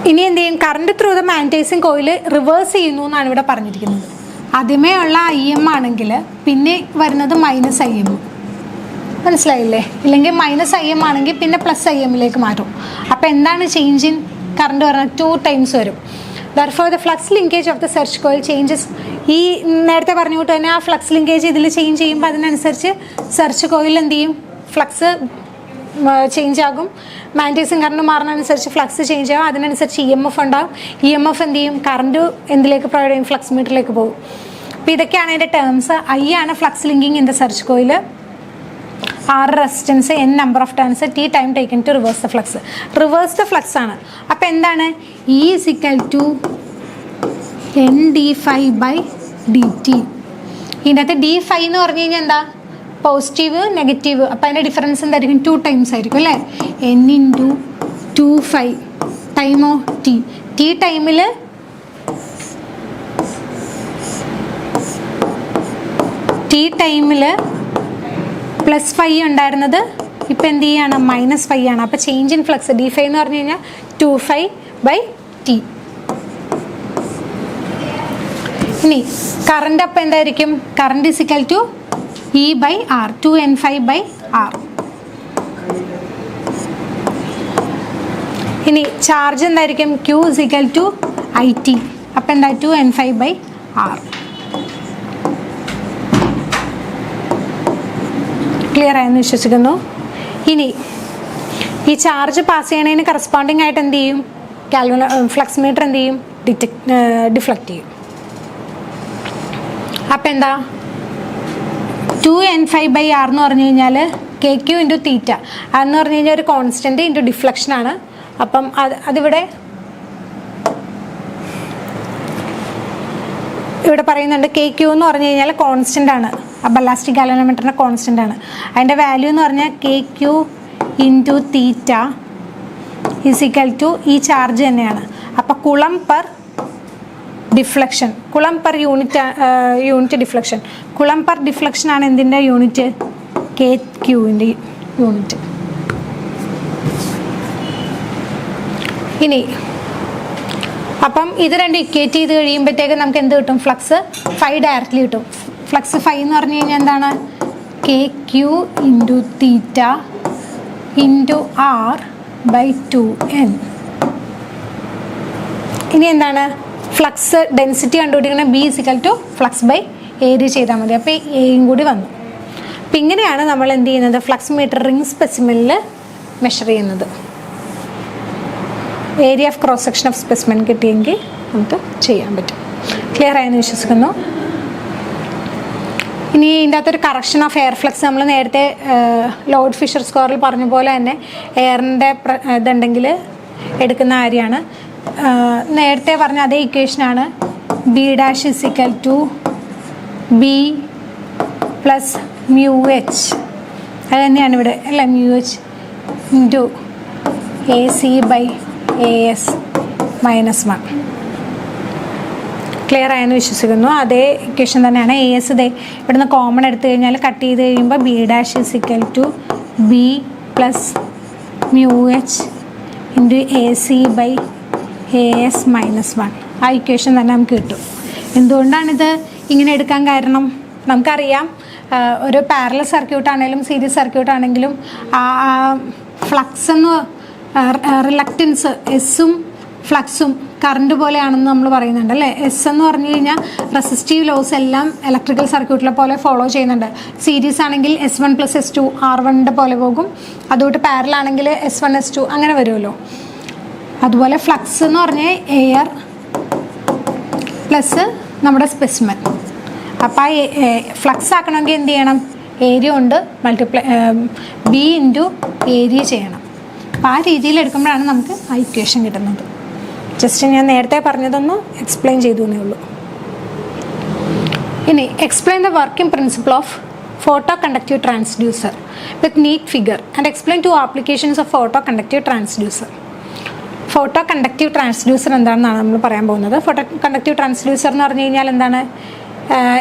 ഇനി എന്ത് ചെയ്യും? Current through the magnetizing coil reverse ചെയ്യുന്നു എന്നാണ് ഇവിടെ പറഞ്ഞിരിക്കുന്നത്. ആദ്യമേ ഉള്ള IM ആണെങ്കിൽ പിന്നെ വരുന്നത് -IM. മനസ്സിലായില്ലേ? ഇല്ലെങ്കിൽ -IM ആണെങ്കിൽ പിന്നെ +IM മാറ്റും. അപ്പോൾ എന്താണ് ചേഞ്ച് ഇൻ കറണ്ട് പറഞ്ഞാൽ 2 ടൈംസ് വരും. Therefore the flux linkage of the search coil changes. ഈ നേരത്തെ പറഞ്ഞുകൊണ്ട് തന്നെ ആ ഫ്ലക്സ് ലിങ്കേജ് ഇതിൽ ചേഞ്ച് ചെയ്യുമ്പോൾ അതിനനുസരിച്ച് സെർച്ച് കോയിൽ എന്ത് ചെയ്യും? ഫ്ലക്സ് ചേഞ്ച് ആകും. മാഗ്നറ്റൈസിങ് കറണ്ട് മാറുന്നതനുസരിച്ച് ഫ്ലക്സ് ചേഞ്ച് ആകും. അതിനനുസരിച്ച് EMF ഉണ്ടാകും. EMF എന്ത് ചെയ്യും? കറണ്ട് എന്തിലേക്ക് പ്രൊവൈഡ് ചെയ്യും? ഫ്ലക്സ് മീറ്ററിലേക്ക് പോകും. അപ്പോൾ ഇതൊക്കെയാണ് അതിൻ്റെ ടേംസ്. I ആണ് flux linking in the search coil. R resistance, N number of turns, T time taken to reverse the flux. Reverse the flux ആണ്. അപ്പോൾ എന്താണ്? E = NdΦ/dt. ഇതിനകത്ത് dφ എന്ന് പറഞ്ഞു കഴിഞ്ഞാൽ എന്താ? Positive, negative. അപ്പോൾ അതിൻ്റെ ഡിഫറൻസ് എന്തായിരിക്കും? 2 ടൈംസ് ആയിരിക്കും അല്ലേ? N × 2φ ടൈമോ T. T ടൈമിൽ +φ ഉണ്ടായിരുന്നത് ഇപ്പം എന്ത് ചെയ്യാണ്? -φ ആണ്. അപ്പോൾ ചേഞ്ച് ഇൻ ഫ്ലക്സ് dφ എന്ന് പറഞ്ഞു കഴിഞ്ഞാൽ 2φ/T. ഇനി കറണ്ട് അപ്പം എന്തായിരിക്കും? Current = E/R 2n5/R. ഇനി ചാർജ് എന്തായിരിക്കും? Q = IT. അപ്പം എന്താ? 2n5/R. ക്ലിയർ ആയെന്ന് വിശ്വസിക്കുന്നു. ഇനി ഈ ചാർജ് പാസ് ചെയ്യണതിന് കറസ്പോണ്ടിങ് ആയിട്ട് എന്ത് ചെയ്യും? ഫ്ലക്സ് മീറ്റർ എന്ത് ചെയ്യും? ഡിഫ്ലക്റ്റ് ചെയ്യും. അപ്പം എന്താ? 2n5/R എന്ന് പറഞ്ഞു കഴിഞ്ഞാൽ KQ × θ അതെന്ന് പറഞ്ഞു കഴിഞ്ഞാൽ ഒരു കോൺസ്റ്റൻറ്റ് ഇൻറ്റു ഡിഫ്ലക്ഷനാണ്. അപ്പം അതിവിടെ പറയുന്നുണ്ട്. KQ എന്ന് പറഞ്ഞു കഴിഞ്ഞാൽ കോൺസ്റ്റൻ്റ് ആണ്, ബല്ലാസ്റ്റിക് ഗാലനോമീറ്ററിൻ്റെ കോൺസ്റ്റൻ്റ് ആണ്. അതിൻ്റെ വാല്യൂ എന്ന് പറഞ്ഞാൽ KQ × θ = ഈ ചാർജ് തന്നെയാണ്. അപ്പോൾ കുളം പെർ ഡിഫ്ലക്ഷൻ, കുളം പെർ യൂണിറ്റ് ഡിഫ്ലക്ഷൻ, കുളം പെർ ഡിഫ്ലക്ഷൻ ആണ് എന്തിൻ്റെ യൂണിറ്റ്? KQൻ്റെ യൂണിറ്റ്. ഇനി അപ്പം ഇത് രണ്ട് ഇക്വേറ്റ് ചെയ്ത് കഴിയുമ്പോഴത്തേക്ക് നമുക്ക് എന്ത് കിട്ടും? ഫ്ലക്സ് ഫൈ ഡയറക്റ്റ്ലി കിട്ടും. ഫ്ലക്സ് ഫൈ എന്ന് പറഞ്ഞു കഴിഞ്ഞാൽ എന്താണ്? KQ × θ × R/2n. ഇനി എന്താണ്? ഫ്ലക്സ് ഡെൻസിറ്റി കണ്ടുപിടിക്കണ B = ഫ്ലക്സ് ബൈ ഏരിയ ചെയ്താൽ മതി. അപ്പോൾ എയും കൂടി വന്നു. അപ്പം ഇങ്ങനെയാണ് നമ്മൾ എന്ത് ചെയ്യുന്നത്? ഫ്ലക്സ് മീറ്റർ റിംഗ് സ്പെസിമെനിൽ മെഷർ ചെയ്യുന്നത്. Area of cross section of specimen കിട്ടിയെങ്കിൽ നമുക്ക് ചെയ്യാൻ പറ്റും. ക്ലിയർ ആയെന്ന് വിശ്വസിക്കുന്നു. ഇനി ഇതിൻ്റെ അകത്തൊരു കറക്ഷൻ ഓഫ് എയർ ഫ്ലക്സ് നമ്മൾ നേരത്തെ ലോർഡ് ഫിഷർ സ്കോറിൽ പറഞ്ഞ പോലെ തന്നെ എയറിൻ്റെ ഇതുണ്ടെങ്കിൽ എടുക്കുന്ന കാര്യമാണ്. നേരത്തെ പറഞ്ഞ അതേ ഇക്വേഷനാണ്. B' = B + μH. അത് തന്നെയാണ് ഇവിടെ അല്ലേ? μH × AC/AS - 1. ക്ലിയർ ആയെന്ന് വിശ്വസിക്കുന്നു. അതേ ഇക്വേഷൻ തന്നെയാണ്. AS ഇവിടുന്ന് കോമൺ എടുത്തു കഴിഞ്ഞാൽ കട്ട് ചെയ്ത് കഴിയുമ്പോൾ B' = B + μH × AC/AS - 1. ആ ഇക്വേഷൻ തന്നെ നമുക്ക് കിട്ടും. എന്തുകൊണ്ടാണിത് ഇങ്ങനെ എടുക്കാൻ കാരണം? നമുക്കറിയാം, ഒരു പാരലൽ സർക്യൂട്ട് ആണെങ്കിലും സീരീസ് സർക്യൂട്ട് ആണെങ്കിലും ഫ്ലക്സ് എന്ന് റിലക്റ്റൻസ് എസ്സും ഫ്ലക്സും കറണ്ട് പോലെയാണെന്ന് നമ്മൾ പറയുന്നുണ്ട് അല്ലേ? എസ് എന്ന് പറഞ്ഞു കഴിഞ്ഞാൽ റെസിസ്റ്റീവ് ലോസ് എല്ലാം ഇലക്ട്രിക്കൽ സർക്യൂട്ടിലെ പോലെ ഫോളോ ചെയ്യുന്നുണ്ട്. സീരീസ് ആണെങ്കിൽ S1 + S2 R1ൻ്റെ പോലെ പോകും. അതുകൊണ്ട് പാരലൽ ആണെങ്കിൽ S1 S2 അങ്ങനെ വരുമല്ലോ. അതുപോലെ ഫ്ലക്സ് എന്ന് പറഞ്ഞാൽ എയർ പ്ലസ് നമ്മുടെ സ്പെസിമെൻ. അപ്പോൾ ആ ഫ്ലക്സ് ആക്കണമെങ്കിൽ എന്ത് ചെയ്യണം? ഏരിയ കൊണ്ട് B × ഏരിയ ചെയ്യണം. അപ്പോൾ ആ രീതിയിൽ എടുക്കുമ്പോഴാണ് നമുക്ക് ആ ഇക്വേഷൻ കിട്ടുന്നത്. ജസ്റ്റ് ഞാൻ നേരത്തെ പറഞ്ഞതൊന്ന് എക്സ്പ്ലെയിൻ ചെയ്തു എന്നേ ഉള്ളൂ. ഇനി explain the working principle of photo conductive transducer with neat figure and explain 2 applications of photo conductive transducer. Photo conductive transducer എന്താണെന്നാണ് നമ്മൾ പറയാൻ പോകുന്നത്. ഫോട്ടോ കണ്ടക്റ്റീവ് ട്രാൻസ്ഡ്യൂസർ എന്ന് പറഞ്ഞു കഴിഞ്ഞാൽ എന്താണ്?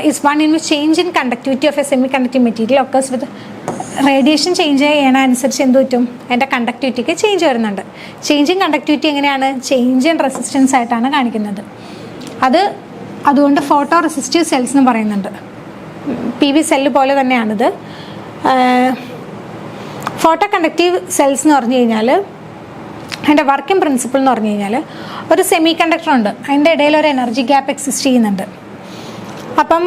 is one in which change in conductivity of a semi-conductive material occurs with radiation change ചെയ്യണ അനുസരിച്ച് എന്ത് പറ്റും? അതിൻ്റെ കണ്ടക്ടിവിറ്റിക്ക് ചേഞ്ച് വരുന്നുണ്ട്. ചേഞ്ച് ഇൻ കണ്ടക്ടിവിറ്റി എങ്ങനെയാണ്? ചേഞ്ച് ഇൻ റെസിസ്റ്റൻസ് ആയിട്ടാണ് കാണിക്കുന്നത്. അതുകൊണ്ട് ഫോട്ടോ റെസിസ്റ്റീവ് സെൽസ് എന്ന് പറയുന്നുണ്ട്. PV സെല്ല് പോലെ തന്നെയാണിത്. ഫോട്ടോ കണ്ടക്റ്റീവ് സെൽസ് എന്ന് പറഞ്ഞു കഴിഞ്ഞാൽ അതിൻ്റെ വർക്കിംഗ് പ്രിൻസിപ്പിൾ എന്ന് പറഞ്ഞു കഴിഞ്ഞാൽ ഒരു സെമി കണ്ടക്ടർ ഉണ്ട്, അതിൻ്റെ ഇടയിൽ ഒരു എനർജി ഗ്യാപ്പ് എക്സിസ്റ്റ് ചെയ്യുന്നുണ്ട്. അപ്പം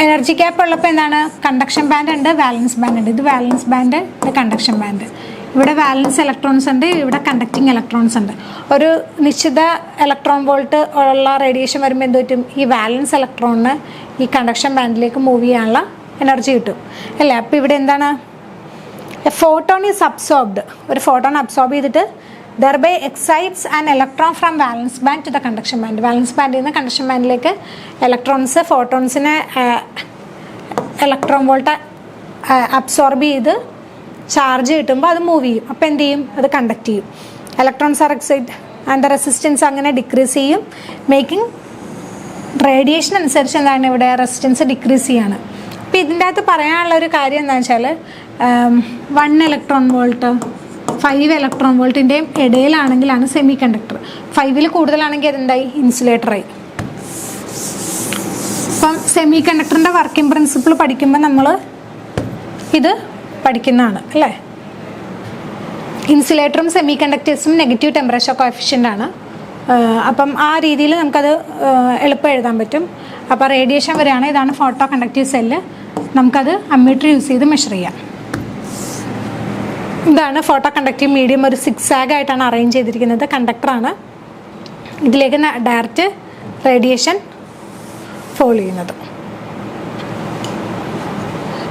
എനർജി ഗ്യാപ്പ് ഉള്ളപ്പോൾ എന്താണ്? കണ്ടക്ഷൻ ബാൻഡ് ഉണ്ട്, വാലൻസ് ബാൻഡ് ഉണ്ട്. ഇത് വാലൻസ് ബാൻഡ്, ഇത് കണ്ടക്ഷൻ ബാൻഡ്. ഇവിടെ വാലൻസ് ഇലക്ട്രോൺസ് ഉണ്ട്, ഇവിടെ കണ്ടക്റ്റിംഗ് ഇലക്ട്രോൺസ് ഉണ്ട്. ഒരു നിശ്ചിത ഇലക്ട്രോൺ വോൾട്ട് ഉള്ള റേഡിയേഷൻ വരുമ്പോൾ എന്ത് പറ്റും? ഈ വാലൻസ് ഇലക്ട്രോണിന് ഈ കണ്ടക്ഷൻ ബാൻഡിലേക്ക് മൂവ് ചെയ്യാനുള്ള എനർജി കിട്ടും അല്ലേ? അപ്പോൾ ഇവിടെ എന്താണ്? Photon is absorbed. ഒരു ഫോട്ടോൺ അബ്സോർബ് ചെയ്തിട്ട് thereby excites an electron from valence band to the conduction band. Valence ബാൻഡിൽ നിന്ന് കണ്ടക്ഷൻ ബാൻഡിലേക്ക് ഇലക്ട്രോൺസ് ഫോട്ടോൺസിനെ ഇലക്ട്രോൺ വോൾട്ട് അബ്സോർബ് ചെയ്ത് ചാർജ് കിട്ടുമ്പോൾ അത് മൂവ് ചെയ്യും. അപ്പോൾ എന്ത് ചെയ്യും? അത് കണ്ടക്ട് ചെയ്യും. Electrons are excite and the resistance അങ്ങനെ ഡിക്രീസ് ചെയ്യും. മേക്കിംഗ് റേഡിയേഷൻ അനുസരിച്ച് എന്താണ് ഇവിടെ? റെസിസ്റ്റൻസ് ഡിക്രീസ് ചെയ്യാണ്. അപ്പോൾ ഇതിൻ്റെ അകത്ത് പറയാനുള്ള ഒരു കാര്യം എന്താണെന്ന് വെച്ചാൽ 1 ഇലക്ട്രോൺ വോൾട്ട് 5 ഇലക്ട്രോൺ വോൾട്ടിൻ്റെയും ഇടയിലാണെങ്കിലാണ് സെമി കണ്ടക്ടർ. 5ൽ കൂടുതലാണെങ്കിൽ അതെന്തായി? ഇൻസുലേറ്ററായി. അപ്പം സെമി കണ്ടക്ടറിൻ്റെ വർക്കിംഗ് പ്രിൻസിപ്പിൾ പഠിക്കുമ്പോൾ നമ്മൾ ഇത് പഠിക്കുന്നതാണ് അല്ലേ. ഇൻസുലേറ്ററും സെമി കണ്ടക്ടേഴ്സും നെഗറ്റീവ് ടെമ്പറേച്ചർ കോഎഫിഷ്യൻ്റ് ആണ്. അപ്പം ആ രീതിയിൽ നമുക്കത് എളുപ്പം എഴുതാൻ പറ്റും. അപ്പോൾ റേഡിയേഷൻ വരെയാണ്. ഇതാണ് ഫോട്ടോ കണ്ടക്റ്റീവ് സെല്ല്. നമുക്കത് അമ്മീറ്റർ യൂസ് ചെയ്ത് മെഷർ ചെയ്യാം. ഇതാണ് ഫോട്ടോ കണ്ടക്റ്റീവ് മീഡിയം. ഒരു 6 ആയിട്ടാണ് അറേഞ്ച് ചെയ്തിരിക്കുന്നത്. കണ്ടക്ടറാണ്. ഇതിലേക്ക് ഡയറക്റ്റ് റേഡിയേഷൻ ഫോളോ ചെയ്യുന്നത്.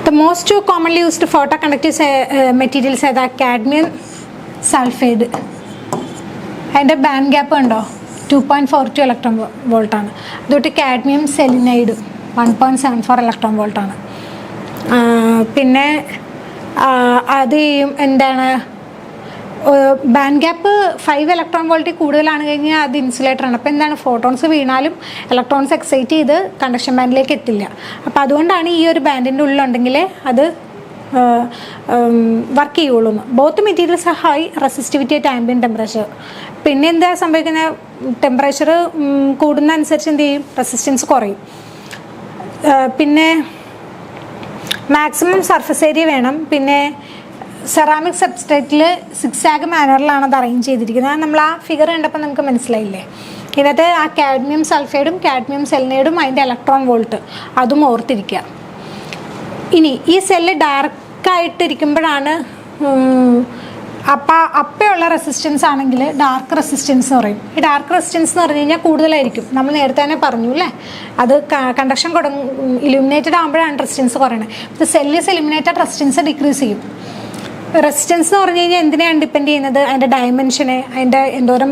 The most commonly used photo conductive materials ഏതാ? Cadmium sulphide. അതിൻ്റെ ബാൻഡ് ഗ്യാപ്പ് ഉണ്ടോ? 2.42 ഇലക്ട്രോൺ വോൾട്ടാണ്. അതുകൊണ്ട് കാഡ്മിയം സെലിനൈഡ് 1.74 ഇലക്ട്രോൺ വോൾട്ടാണ്. പിന്നെ അത് എന്താണ്, ബാൻഡ് ഗ്യാപ്പ് 5 ഇലക്ട്രോൺ വോൾട്ടിൽ കൂടുതലാണ് കഴിഞ്ഞാൽ അത് ഇൻസുലേറ്ററാണ്. അപ്പോൾ എന്താണ്, ഫോട്ടോൺസ് വീണാലും ഇലക്ട്രോൺസ് എക്സൈറ്റ് ചെയ്ത് കണ്ടക്ഷൻ ബാൻഡിലേക്ക് എത്തില്ല. അപ്പോൾ അതുകൊണ്ടാണ് ഈ ഒരു ബാൻഡിൻ്റെ ഉള്ളിലുണ്ടെങ്കിൽ അത് വർക്ക് ചെയ്യുള്ളൂ. Both materials are high resistivity at ambient temperature. പിന്നെ എന്താ സംഭവിക്കുന്നത്, ടെമ്പറേച്ചർ കൂടുന്ന അനുസരിച്ച് എന്ത് ചെയ്യും, റെസിസ്റ്റൻസ് കുറയും. പിന്നെ മാക്സിമം സർഫസ് ഏരിയ വേണം. പിന്നെ സെറാമിക് സബ്സ്ട്രേറ്റിൽ 6 മാനറിലാണ് അത് അറേഞ്ച് ചെയ്തിരിക്കുന്നത്. നമ്മൾ ആ ഫിഗർ കണ്ടപ്പോൾ നമുക്ക് മനസ്സിലായില്ലേ. ഇതിനകത്ത് ആ കാഡ്മിയം സൾഫൈഡും കാഡ്മിയം സെലിനൈഡും അതിൻ്റെ ഇലക്ട്രോൺ വോൾട്ട് അതും ഓർത്തിരിക്കുക. ഇനി ഈ സെല്ല് ഡാർക്കായിട്ടിരിക്കുമ്പോഴാണ് അപ്പയുള്ള റെസിസ്റ്റൻസ് ആണെങ്കിൽ ഡാർക്ക് റെസിസ്റ്റൻസ് എന്ന് പറയും. ഈ ഡാർക്ക് റെസിസ്റ്റൻസ് എന്ന് പറഞ്ഞു കഴിഞ്ഞാൽ കൂടുതലായിരിക്കും. നമ്മൾ നേരത്തെ തന്നെ പറഞ്ഞു അല്ലേ, അത് കണ്ടക്ഷൻ ഇലുമിനേറ്റഡ് ആകുമ്പോഴാണ് റെസിസ്റ്റൻസ് കുറയണത്. ഇത് സെല്ല് ഇലുമിനേറ്റഡ് റെസിസ്റ്റൻസ് ഡിക്രീസ് ചെയ്യും. റെസിസ്റ്റൻസ് എന്ന് പറഞ്ഞു കഴിഞ്ഞാൽ എന്തിനാണ് ഡിപ്പെൻഡ് ചെയ്യുന്നത്, അതിൻ്റെ ഡയമെൻഷനെ, അതിൻ്റെ എന്തോരം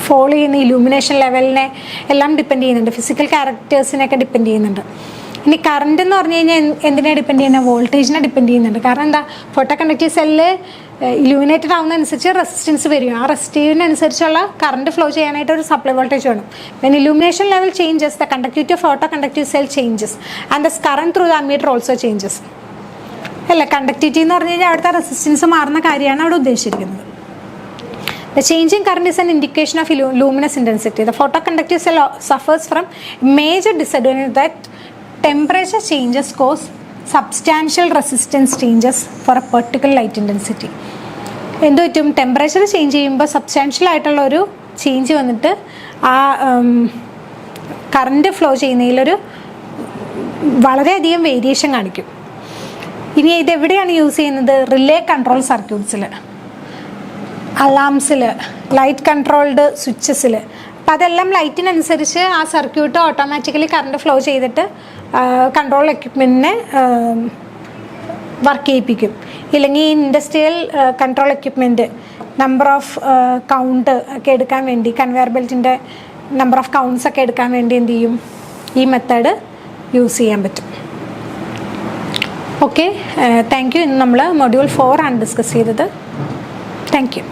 ഫോളോ ചെയ്യുന്ന ഇലൂമിനേഷൻ ലെവലിനെ എല്ലാം ഡിപ്പെൻഡ് ചെയ്യുന്നുണ്ട്. ഫിസിക്കൽ ക്യാരക്ടേഴ്സിനെയൊക്കെ ഡിപ്പെൻഡ് ചെയ്യുന്നുണ്ട്. ഇനി കറണ്ട് എന്ന് പറഞ്ഞു കഴിഞ്ഞാൽ എന്തിനാണ് ഡിപ്പെൻഡ് ചെയ്യുന്നത്, വോൾട്ടേജിനെ ഡിപ്പെൻഡ് ചെയ്യുന്നുണ്ട്. കാരണം എന്താ, ഫോട്ടോ കണ്ടക്റ്റീവ് സെല്ല് ഇലൂമിനേറ്റഡ് ആവുന്നതനുസരിച്ച് റെസിസ്റ്റൻസ് വരും. ആ റെസിസ്റ്റീവിനനുസരിച്ചുള്ള കറണ്ട് ഫ്ലോ ചെയ്യാനായിട്ട് ഒരു സപ്ലൈ വോൾട്ടേജ് വേണം. When illumination level changes the conductivity of photo conductive cell changes and the current through the ammeter also changes. അല്ല, കണ്ടക്ടിവിറ്റി എന്ന് പറഞ്ഞു കഴിഞ്ഞാൽ അവിടുത്തെ റെസിസ്റ്റൻസ് മാറുന്ന കാര്യമാണ് അവിടെ ഉദ്ദേശിച്ചിരിക്കുന്നത്. The changing current is an indication of luminous intensity. The photoconductive cell suffers from major disadvantage that temperature changes cause substantial resistance changes for a particular light intensity. എന്ത് പറ്റും, ടെമ്പറേച്ചർ ചേഞ്ച് ചെയ്യുമ്പോൾ substantial ആയിട്ടുള്ള ഒരു change വന്നിട്ട് ആ current flow ചെയ്യുന്നതിലൊരു വളരെയധികം variation കാണിക്കും. ഇനി ഇതെവിടെയാണ് യൂസ് ചെയ്യുന്നത്, റിലേ കൺട്രോൾ സർക്യൂട്ട്സിൽ, അലാംസിൽ, ലൈറ്റ് കൺട്രോൾഡ് സ്വിച്ചസിൽ. അപ്പം അതെല്ലാം ലൈറ്റിനനുസരിച്ച് ആ സർക്യൂട്ട് ഓട്ടോമാറ്റിക്കലി കറണ്ട് ഫ്ലോ ചെയ്തിട്ട് കൺട്രോൾ എക്യുപ്മെൻറ്റിനെ വർക്ക് ചെയ്യിപ്പിക്കും. ഇല്ലെങ്കിൽ industrial control equipment number of count ഒക്കെ എടുക്കാൻ വേണ്ടി, കൺവെയർ ബെൽറ്റിൻ്റെ നമ്പർ ഓഫ് കൗണ്ട്സ് ഒക്കെ എടുക്കാൻ വേണ്ടി എന്ത് ചെയ്യും, ഈ മെത്തേഡ് യൂസ് ചെയ്യാൻ പറ്റും. Okay, thank you. ഇന്ന് നമ്മൾ മൊഡ്യൂൾ 4 ആണ് ഡിസ്കസ് ചെയ്തത്. Thank you.